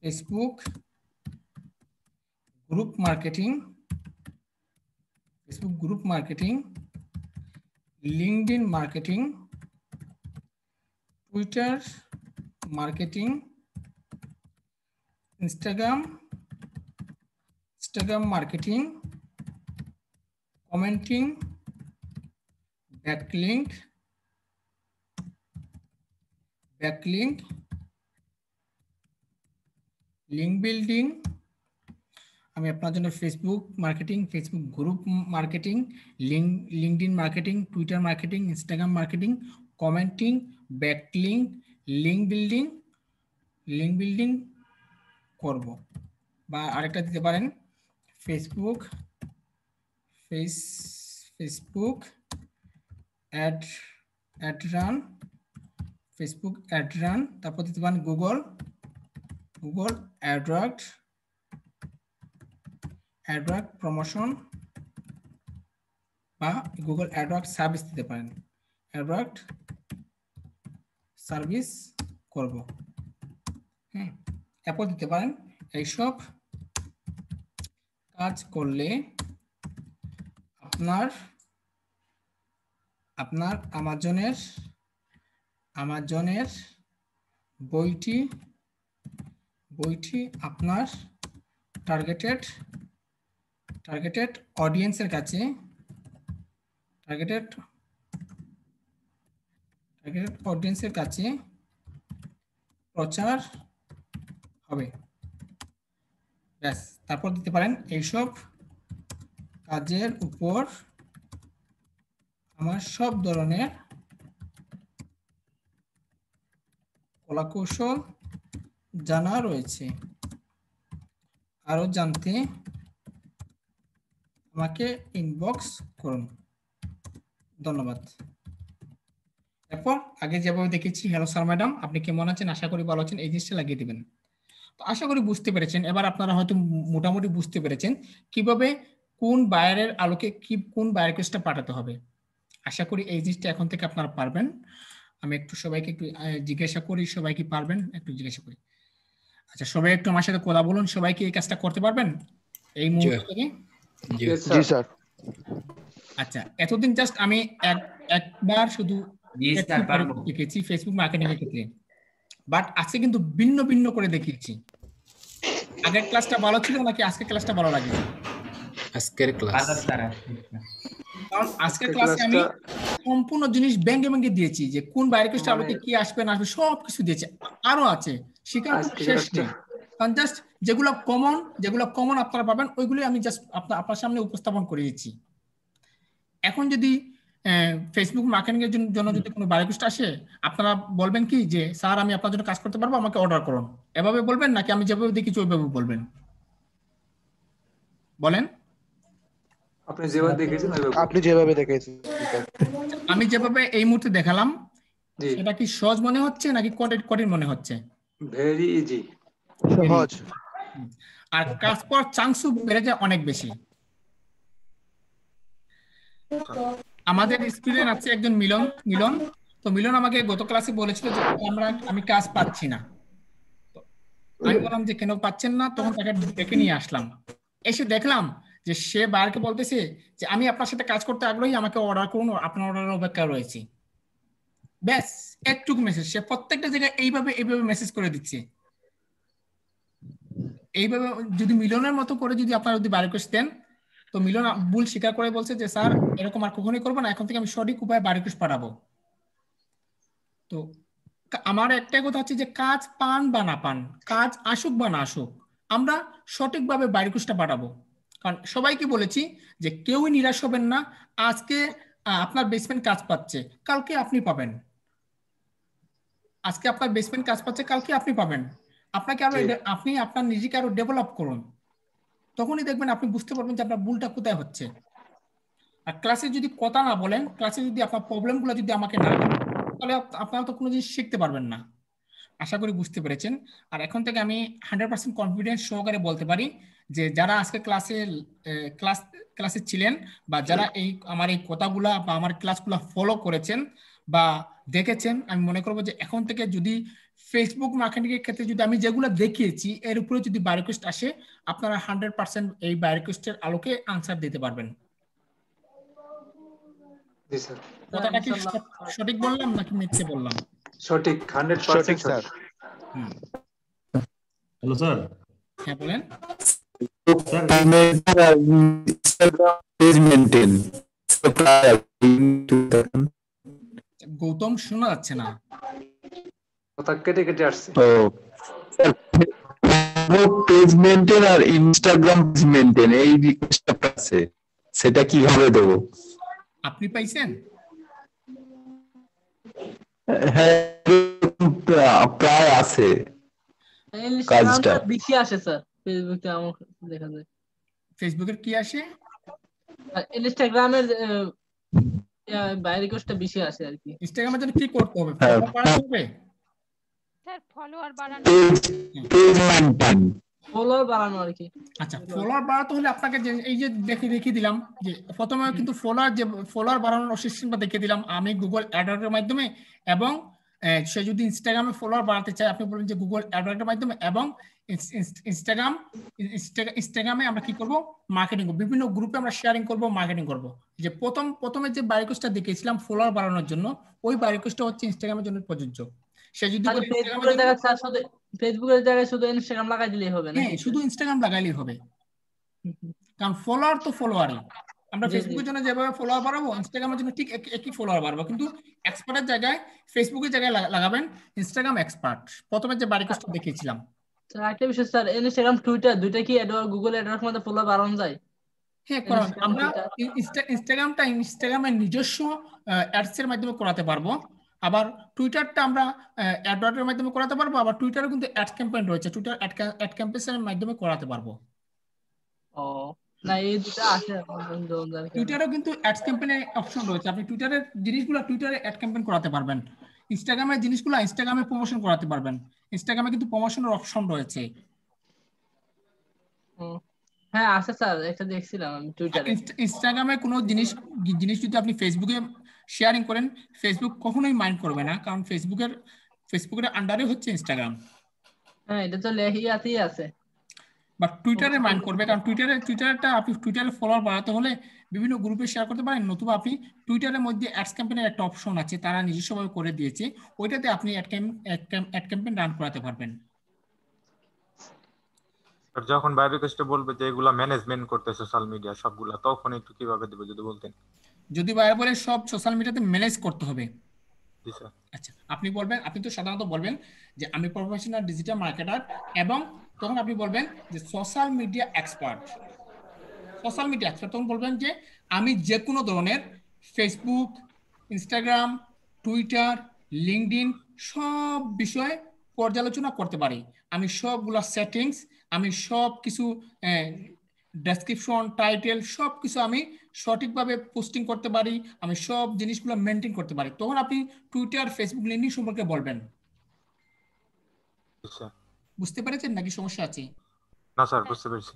Facebook group marketing, LinkedIn marketing, Twitter marketing, Instagram marketing, commenting, backlink, link building. আমি আপনার জন্য Facebook marketing, Facebook group marketing, LinkedIn marketing, Twitter marketing, Instagram marketing, commenting, backlink, link building করব। বা আরেকটা দিতে পারেন ফেসবুক অ্যাড রান, তারপর দিতে পারেন গুগল অ্যাডওয়ার্ড প্রমোশন বা গুগল অ্যাডওয়ার্ড সার্ভিস দিতে পারেন, অ্যাডওয়ার্ড সার্ভিস করব। এরপর দিতে পারেন এইসব কাজ করলে আপনার আমাজনের বইটি আপনার টার্গেটেড অডিয়েন্সের কাছে প্রচার হবে। ব্যাস, তারপর দিতে পারেন এইসব কাজের উপর আমার সব ধরনের কলাকৌশল জানা রয়েছে। আরো জানতে আমাকে ইনবক্স করুন। ধন্যবাদ। এরপর আগে যেভাবে দেখেছি, হ্যালো স্যার ম্যাডাম, আপনি কেমন আছেন, আশা করি ভালো আছেন, এই জিনিসটা লাগিয়ে দিবেন। তো আশা করি বুঝতে পেরেছেন। এবার আপনারা হয়তো মোটামুটি বুঝতে পেরেছেন কিভাবে কোন বায়ারের আলোকে কোন বায়ার রিকোয়েস্টটা পাঠাতে হবে। আশা করি এই জিনিসটা এখন থেকে আপনারা পারবেন। আমি একটু সবাইকে একটু জিজ্ঞাসা করি, সবাই কি পারবেন একটু জিজ্ঞাসা করি। আচ্ছা, সবাই একটু আমার সাথে কথা বলুন, সবাই কি এই কাজটা করতে পারবেন এই মুহূর্তে থেকে? জি স্যার। আচ্ছা, এতদিন জাস্ট আমি একবার শুধু দেখেছি ফেসবুক মার্কেটিং এর ক্ষেত্রে, বাট আজকে কিন্তু ভিন্ন ভিন্ন করে দেখিয়েছি। আগের ক্লাসটা ভালো ছিল নাকি আজকের ক্লাসটা ভালো লাগে? আজকের ক্লাস, কারণ আজকের ক্লাসে আমি সম্পূর্ণ জিনিস ব্যাঙ্গে ব্যাঙ্গে দিয়েছি, যে কোন বাইরে রিকোয়েস্ট আলোকে কি আসবে না আসবে সব কিছু দিয়েছি। আরো আছে, শিকার শেষ নেই। কারণ জাস্ট যেগুলো কমন আপনারা পাবেন ওইগুলি আমি জাস্ট আপনার সামনে উপস্থাপন করে দিচ্ছি। এখন যদি ফেসবুক মার্কেটিং এর জন্য যদি কোনো বাইরে রিকোয়েস্ট আসে, আপনারা বলবেন কি যে স্যার আমি আপনার জন্য কাজ করতে পারবো, আমাকে অর্ডার করুন, এভাবে বলবেন নাকি আমি যেভাবে দেখেছি ওইভাবে বলবেন? বলেন। আপনি যেভাবে দেখেছেন আমি যেভাবে এই মুহূর্তে দেখালাম সেটা কি সহজ মনে হচ্ছে নাকি কঠিন মনে হচ্ছে? ভেরি ইজি, সহজ। আর কাজ করার চান্সও বেড়ে যায় অনেক বেশি। আমাদের স্টুডেন্ট আছে একজন মিলন। তো মিলন আমাকে গত ক্লাসে বলেছিল যে আমি কাজ পাচ্ছি না। আমি বললাম যে কেন পাচ্ছেন না, তখন তাকে ডেকে নিয়ে আসলাম। এসে দেখলাম যে সে বায়ারকে বলতেছে যে আমি আপনার সাথে কাজ করতে আগ্রহী, আমাকে অর্ডার করুন, আপনার অর্ডারের অপেক্ষায় রয়েছি। ব্যাস একটুকু মেসেজ, সে প্রত্যেকটা জায়গায় এইভাবে মেসেজ করে দিচ্ছে। এইভাবে যদি মিলনের মতো করে যদি আপনারা যদি বায়ার রিকোয়েস্ট দেন, তো মিলন ভুল স্বীকার করে বলছে যে স্যার এরকম আর কখনোই করবো না, এখন থেকে আমি সঠিক উপায়ে বায়ার রিকোয়েস্ট পাঠাবো। তো আমার একটাই কথা হচ্ছে যে কাজ পান বা না পান, কাজ আসুক বা না আসুক, আমরা সঠিকভাবে বায়ার রিকোয়েস্টটা পাঠাবো। কারণ সবাইকে বলেছি যে কেউই নিরাশ হবেন না। আজকে আপনার বেসমেন্ট কাজ পাচ্ছে, কালকে আপনি পাবেন। আজকে আপনার বেসমেন্ট কাজ পাচ্ছে, কালকে আপনি পাবেন। আপনি আপনার নিজেকে আরো ডেভেলপ করুন, তখনই দেখবেন আপনি বুঝতে পারবেন যে আপনার ভুলটা কোথায় হচ্ছে। আর ক্লাসে যদি কথা না বলেন, ক্লাসে যদি আপনার প্রবলেমগুলো যদি আমাকে না বলেন, তাহলে আপনারা তো কোনো জিনিস শিখতে পারবেন না। আশা করি বুঝতে পেরেছেন। আর এখন থেকে আমি 100% কনফিডেন্স সহকারে বলতে পারি যে যারা আজকে ক্লাসে ছিলেন বা যারা আমার এই কথাগুলা বা আমার ক্লাসগুলো ফলো করেছেন বা দেখেছেন, আমি মনে করবো যে এখন থেকে যদি ফেসবুক মার্কেটিং এর ক্ষেত্রে যদি আমি যেগুলো দেখিয়েছি এর উপরে যদি বায়ার রিকোয়েস্ট আসে, আপনারা 100% এই বায়ার রিকোয়েস্টের আলোকে আনসার দিতে পারবেন। জি স্যার। কথাটা কি সঠিক বললাম নাকি মিথ্যে বললাম? সঠিক, 100% স্যার। Hello sir. হ্যাঁ বলেন। গৌতম শোনা যাচ্ছে না, কথা কেটে কেটে আসছে। পেজ মেইনটেইন আর ইনস্টাগ্রাম পেজ মেইনটেইন এই রিকোয়েস্টটা আছে, সেটা কিভাবে দেব? আপনি পাইছেন? হ্যাঁ, প্রায় আছে কাজটা। বেশি আসে স্যার ফেসবুকে, আমার দেখা যায়। ফেসবুকের কি আসে? ইনস্টাগ্রামের বাইরে রিকোয়েস্টটা বেশি আসে আর কি। ইনস্টাগ্রামের জন্য কি করতে হবে? ফলো বাড়াতে হবে স্যার, ফলোয়ার বাড়ানো, পেজ মেইনটেইন, ফলোয়ার বাড়ানো আর কি। আচ্ছা, ফলোয়ার বাড়াতে হলে আপনাকে এই যে দেখিয়ে দিলাম যে প্রথমে কিন্তু ফলোয়ার বাড়ানোর সিস্টেমটা দেখিয়ে দিলাম আমি গুগল অ্যাডওয়ার্ডের মাধ্যমে, এবং সে যদি ইনস্টাগ্রামে ফলোয়ার বাড়াতে চায় আপনি বলেন যে গুগল অ্যাডওয়ার্ডের মাধ্যমে, এবং ইনস্টাগ্রামে আমরা কি করব, মার্কেটিং করব, বিভিন্ন গ্রুপে আমরা শেয়ারিং করব, মার্কেটিং করব। যে প্রথমে যে বায়ার রিকোয়েস্টটা দেখিয়েছিলাম ফলোয়ার বাড়ানোর জন্য, ওই বায়ার রিকোয়েস্টটা হচ্ছে ইনস্টাগ্রামের জন্য প্রযোজ্য। সে যদি ফেসবুকের জায়গায় শুধু ইনস্টাগ্রাম লাগাই দিলেই হবে না? হ্যাঁ, শুধু ইনস্টাগ্রাম লাগাইলেই হবে, কারণ ফলোয়ার তো ফলোয়ারই। আমরা ফেসবুকের জন্য যেভাবে ফলোয়ার বাড়াবো, ইনস্টাগ্রামের জন্য ঠিক একই ফলোয়ার বাড়াবো, কিন্তু এক্সপার্টের জায়গায় ফেসবুকের জায়গায় লাগাবেন ইনস্টাগ্রাম এক্সপার্ট। প্রথমে যে বায়ার রিকোয়েস্টটা দেখিয়েছিলাম। একটা বিষয় স্যার, ইনস্টাগ্রাম টুইটার দুইটা কি গুগল অ্যাডওয়ার্ডের মধ্যে ফলোয়ার বাড়ানো যায়? হ্যাঁ, কারণ আমরা ইনস্টাগ্রামের নিজস্ব অ্যাডস এর মাধ্যমে করাতে পারবো, আবার টুইটারটা আমরা অ্যাডওয়ার্ডের মাধ্যমে করাতে পারবো, আবার টুইটারে কিন্তু অ্যাড ক্যাম্পেইন রয়েছে, টুইটার অ্যাড ক্যাম্পেইনের মাধ্যমে করাতে পারবো। ও না, এই দুটো আছে টুইটারেও কিন্তু অ্যাডস ক্যাম্পেইনের অপশন রয়েছে। আপনি টুইটারের জিনিসগুলো টুইটারে অ্যাড ক্যাম্পেইন করাতে পারবেন, ইনস্টাগ্রামের জিনিসগুলো ইনস্টাগ্রামে প্রমোশন করাতে পারবেন। ইনস্টাগ্রামে কিন্তু প্রমোশনের অপশন রয়েছে। হ্যাঁ আছে স্যার, একটা দেখছিলাম আমি টুইটারে। ইনস্টাগ্রামে কোনো জিনিস যদি আপনি ফেসবুকে শেয়ারিং করেন, ফেসবুক কখনোই মাইন্ড করবে না, কারণ ফেসবুকের আন্ডারে হচ্ছে ইনস্টাগ্রাম। হ্যাঁ এটা তো লেহিয়াতেই আছে। বাট টুইটারে মাইন্ড করবে, কারণ টুইটারটা আপনি টুইটারে ফলোয়ার বাড়াতে হলে বিভিন্ন গ্রুপে শেয়ার করতে পারেন, নতুবা আপনি টুইটারের মধ্যে অ্যাডস ক্যাম্পেইনের একটা অপশন আছে, তারা নিজস্বভাবে করে দিয়েছে, ওইটাতে আপনি অ্যাড ক্যাম্পেইন রান করাতে পারবেন। আর যখন বাই রিকোয়েস্টে বলবে যে এগুলা ম্যানেজমেন্ট করতে সোশ্যাল মিডিয়া সবগুলা, তখন একটু কিভাবে দেব যদি বলতেন। যদি বাইরে বলে সব সোশ্যাল মিডিয়াতে ম্যানেজ করতে হবে, জি স্যার। আচ্ছা আপনি বলবেন, আপনি তো সাধারণত বলবেন যে আমি প্রফেশনাল ডিজিটাল মার্কেটার, এবং তখন আপনি বলবেন যে সোশ্যাল মিডিয়া এক্সপার্ট। তখন বলবেন যে আমি যে কোনো ধরনের ফেসবুক, ইনস্টাগ্রাম, টুইটার, লিঙ্কডইন সব বিষয়ে পর্যালোচনা করতে পারি। আমি সবগুলা সেটিংস, আমি সব কিছু ডেসক্রিপশন, টাইটেল সব কিছু আমি সঠিকভাবে পোস্টিং করতে পারি, আমি সব জিনিসগুলো মেনটেন করতে পারি। তখন আপনি টুইটার, ফেসবুক, লিঙ্কডইন সম্পর্কে বলবেন। বুঝতে পেরেছেন নাকি সমস্যা আছে? না স্যার, বুঝতে পেরেছি।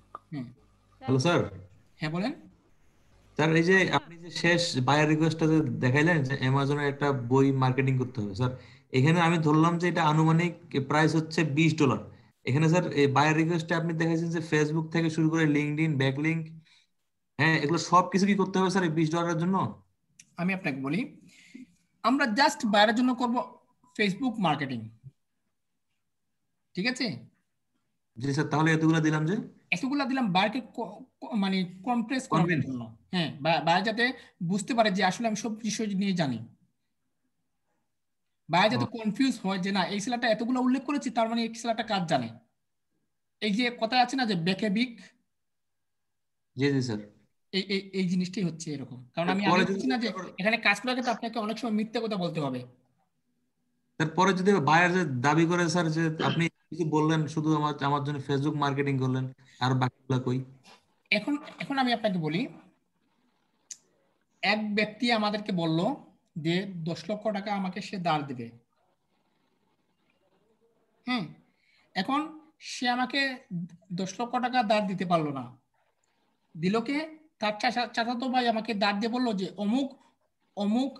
Hello sir. হ্যাঁ বলেন স্যার। এই যে আপনি যে শেষ বায়ার রিকোয়েস্টটা যে দেখাইলেন যে অ্যামাজনের একটা বই মার্কেটিং করতে হবে স্যার, এখানে আমি ধরলাম যে এটা আনুমানিক প্রাইস হচ্ছে $20। এখানে স্যার এই বায়ার রিকোয়েস্টে আপনি দেখাইছেন যে ফেসবুক থেকে শুরু করে লিঙ্কডইন, ব্যাকলিংক, হ্যাঁ এগুলো সব কিছু কি করতে হবে স্যার এই $20 জন্য? আমি আপনাকে বলি, আমরা জাস্ট বাইরের জন্য করব ফেসবুক মার্কেটিং, ঠিক আছে? জি স্যার। তাহলে এতগুলো দিলাম যে বাইরে মানে কমপ্রেস করার জন্য, হ্যাঁ বাইরে যাতে বুঝতে পারে যে আসলে আমি সব বিষয় নিয়ে জানি, বাইরে যাতে কনফিউজ হয় যে না এই ছেলেটা এতগুলো উল্লেখ করেছে তার মানে এই ছেলেটা কাজ জানে। এই যে কথা আছে না যে বেকে বিক, জি জি স্যার, এই জিনিসটাই হচ্ছে এরকম। কারণ আমি আগে বলছি না যে এখানে কাজ করার ক্ষেত্রে আপনাকে অনেক সময় মিথ্যা কথা বলতে হবে। তারপরে যদি বায়ার যে দাবি করে স্যার যে আপনি কিছু বললেন শুধু আমার জন্য ফেসবুক মার্কেটিং করলেন, আর বাকিগুলো কই? এখন আমি আপনাকে বলি, এক ব্যক্তি আমাদেরকে বলল যে 10 লক্ষ টাকা আমাকে সে ধার দেবে। হ্যাঁ, এখন সে আমাকে 10 লক্ষ টাকা ধার দিতে পারলো না, দিল কে? তার চাচাতো ভাই আমাকে ধার দিয়ে বললো যে অমুক অমুক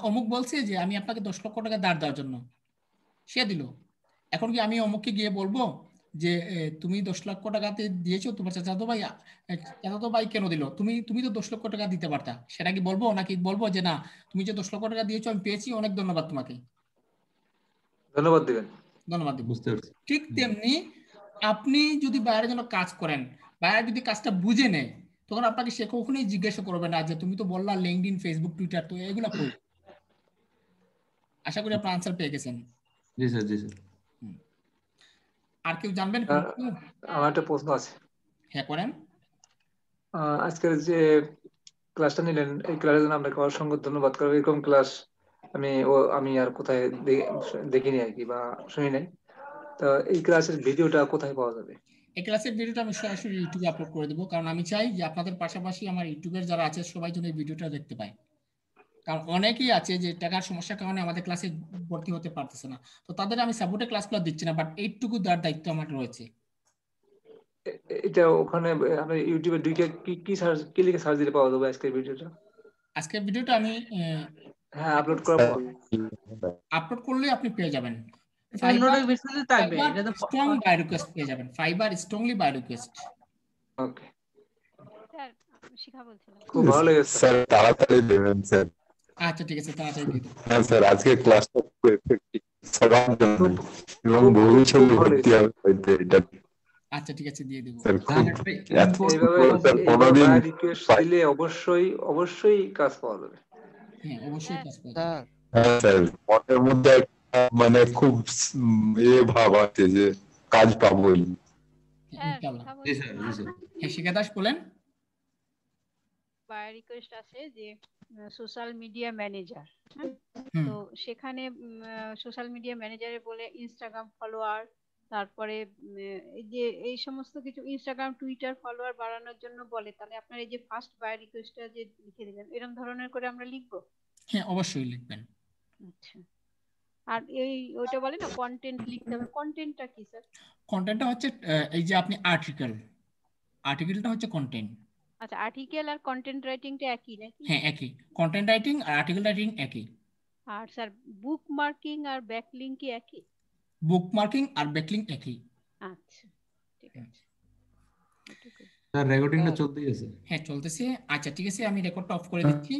অমুক বলছে যে আমি আপনাকে 10 লক্ষ টাকা ধার দেওয়ার জন্য, সে দিল। এখন কি আমি অমুককে গিয়ে বলবো যে তুমি 10 লক্ষ টাকাতে দিয়েছো, তোমার চাচাতো ভাই কেন দিল? তুমি তো 10 লক্ষ টাকা দিতে পারতা, সেটা কি বলবো? নাকি বলবো যে না তুমি যে 10 লক্ষ টাকা দিয়েছো আমি পেয়েছি, অনেক ধন্যবাদ তোমাকে? ধন্যবাদ দিবেন। ধন্যবাদ দিব। বুঝতে পারছি। ঠিক তেমনি আপনি যদি বাইরের জন্য কাজ করেন, বাইরে যদি কাজটা বুঝে নেয়, তখন আপনাকে সে কখনোই জিজ্ঞাসা করবে না যে তুমি তো বললা লিঙ্কডইন, ফেসবুক, টুইটার, তো এগুলা কই? আশা করি আপনি আনসার পেয়ে গেছেন। জি স্যার, জি স্যার। আর কেউ জানবেন? আমার একটা প্রশ্ন আছে। হ্যাঁ করেন। আজকের যে ক্লাসটা নিলেন, এই ক্লাসের জন্য আপনাকে অসংখ্য ধন্যবাদ। কারণ এরকম ক্লাস আমি আর কোথায় দেখিনি আর কি, বা শুনি নাই। তো এই ক্লাসের ভিডিওটা কোথায় পাওয়া যাবে? এই ক্লাসের ভিডিওটা আমি সরাসরি ইউটিউবে আপলোড করে দেবো, কারণ আমি চাই যে আপনাদের পাশাপাশি আমার ইউটিউবের যারা আছে সবাই যেন এই ভিডিওটা দেখতে পায়। কারণ অনেকেই আছে যে টাকার সমস্যার কারণে আমাদের ক্লাসে ভর্তি হতে পারতেছে না, তো তাদের আমি সাপোর্টের ক্লাসগুলো দিচ্ছি না, বাট এইটুকু দেওয়ার দায়িত্ব আমার রয়েছে। এটা ওখানে আপনি ইউটিউবে ঢুকে কি লিখে সার্চ দিলে পাওয়া যাবে আজকের ভিডিওটা? আজকের ভিডিওটা আমি হ্যাঁ আপলোড করার পর আপলোড করলে আপনি পেয়ে যাবেন। স্ট্রং বাই রিকোয়েস্ট পেয়ে যাবেন, fibre strongly by request. Okay sir Shikha বলছিলাম। খুব ভালো লেগেছে স্যার, তাড়াতাড়ি দেবেন স্যার। আচ্ছা ঠিক আছে, তাড়াতাড়ি দিয়ে দেব। হ্যাঁ স্যার, আজকে ক্লাসটা খুব এফেক্টিভ সবার জন্য, এবং ভবিষ্যতে ভর্তি হবে হয়তো এটা। আচ্ছা ঠিক আছে, দিয়ে দেব স্যার। এইভাবে রিকোয়েস্ট দিলে অবশ্যই কাজ পাওয়া যাবে। হ্যাঁ অবশ্যই কাজ পাওয়া যাবে। হ্যাঁ স্যার, মনের মধ্যে মানে খুব ভাব আছে যে কাজ পাবোই। হ্যাঁ শিখা দাস বলেন। বাই রিকোয়েস্ট আছে যে সোশ্যাল মিডিয়া ম্যানেজার, তো সেখানে সোশ্যাল মিডিয়া ম্যানেজারে বলে ইনস্টাগ্রাম ফলোয়ার, তারপরে এই যে এই সমস্ত কিছু ইনস্টাগ্রাম টুইটার ফলোয়ার বাড়ানোর জন্য বলে, তাহলে আপনার এই যে ফার্স্ট বায়ার রিকোয়েস্টটা যে লিখে দিলেন এরকম ধরনের করে আমরা লিখবো? হ্যাঁ অবশ্যই লিখবেন। আচ্ছা, আর ওইটা বলে না কন্টেন্ট লিখতে হবে, কন্টেন্টটা কি স্যার? কন্টেন্টটা হচ্ছে এই যে আপনি আর্টিকেলটা হচ্ছে কন্টেন্ট। আচ্ছা, আর্টিকেল আর কন্টেন্ট রাইটিংটা একই নাকি? হ্যাঁ একই, কন্টেন্ট রাইটিং আর আর্টিকেল রাইটিং একই। আর স্যার বুক মার্কিং আর ব্যাকলিং কি একই? বুক মার্কিং আর ব্যাকলিং একই। আচ্ছা ঠিক আছে। স্যার রেকর্ডিংটা চলতেই আছে। হ্যাঁ চলতেছে। আচ্ছা ঠিক আছে, আমি রেকর্ডটা অফ করে দিচ্ছি।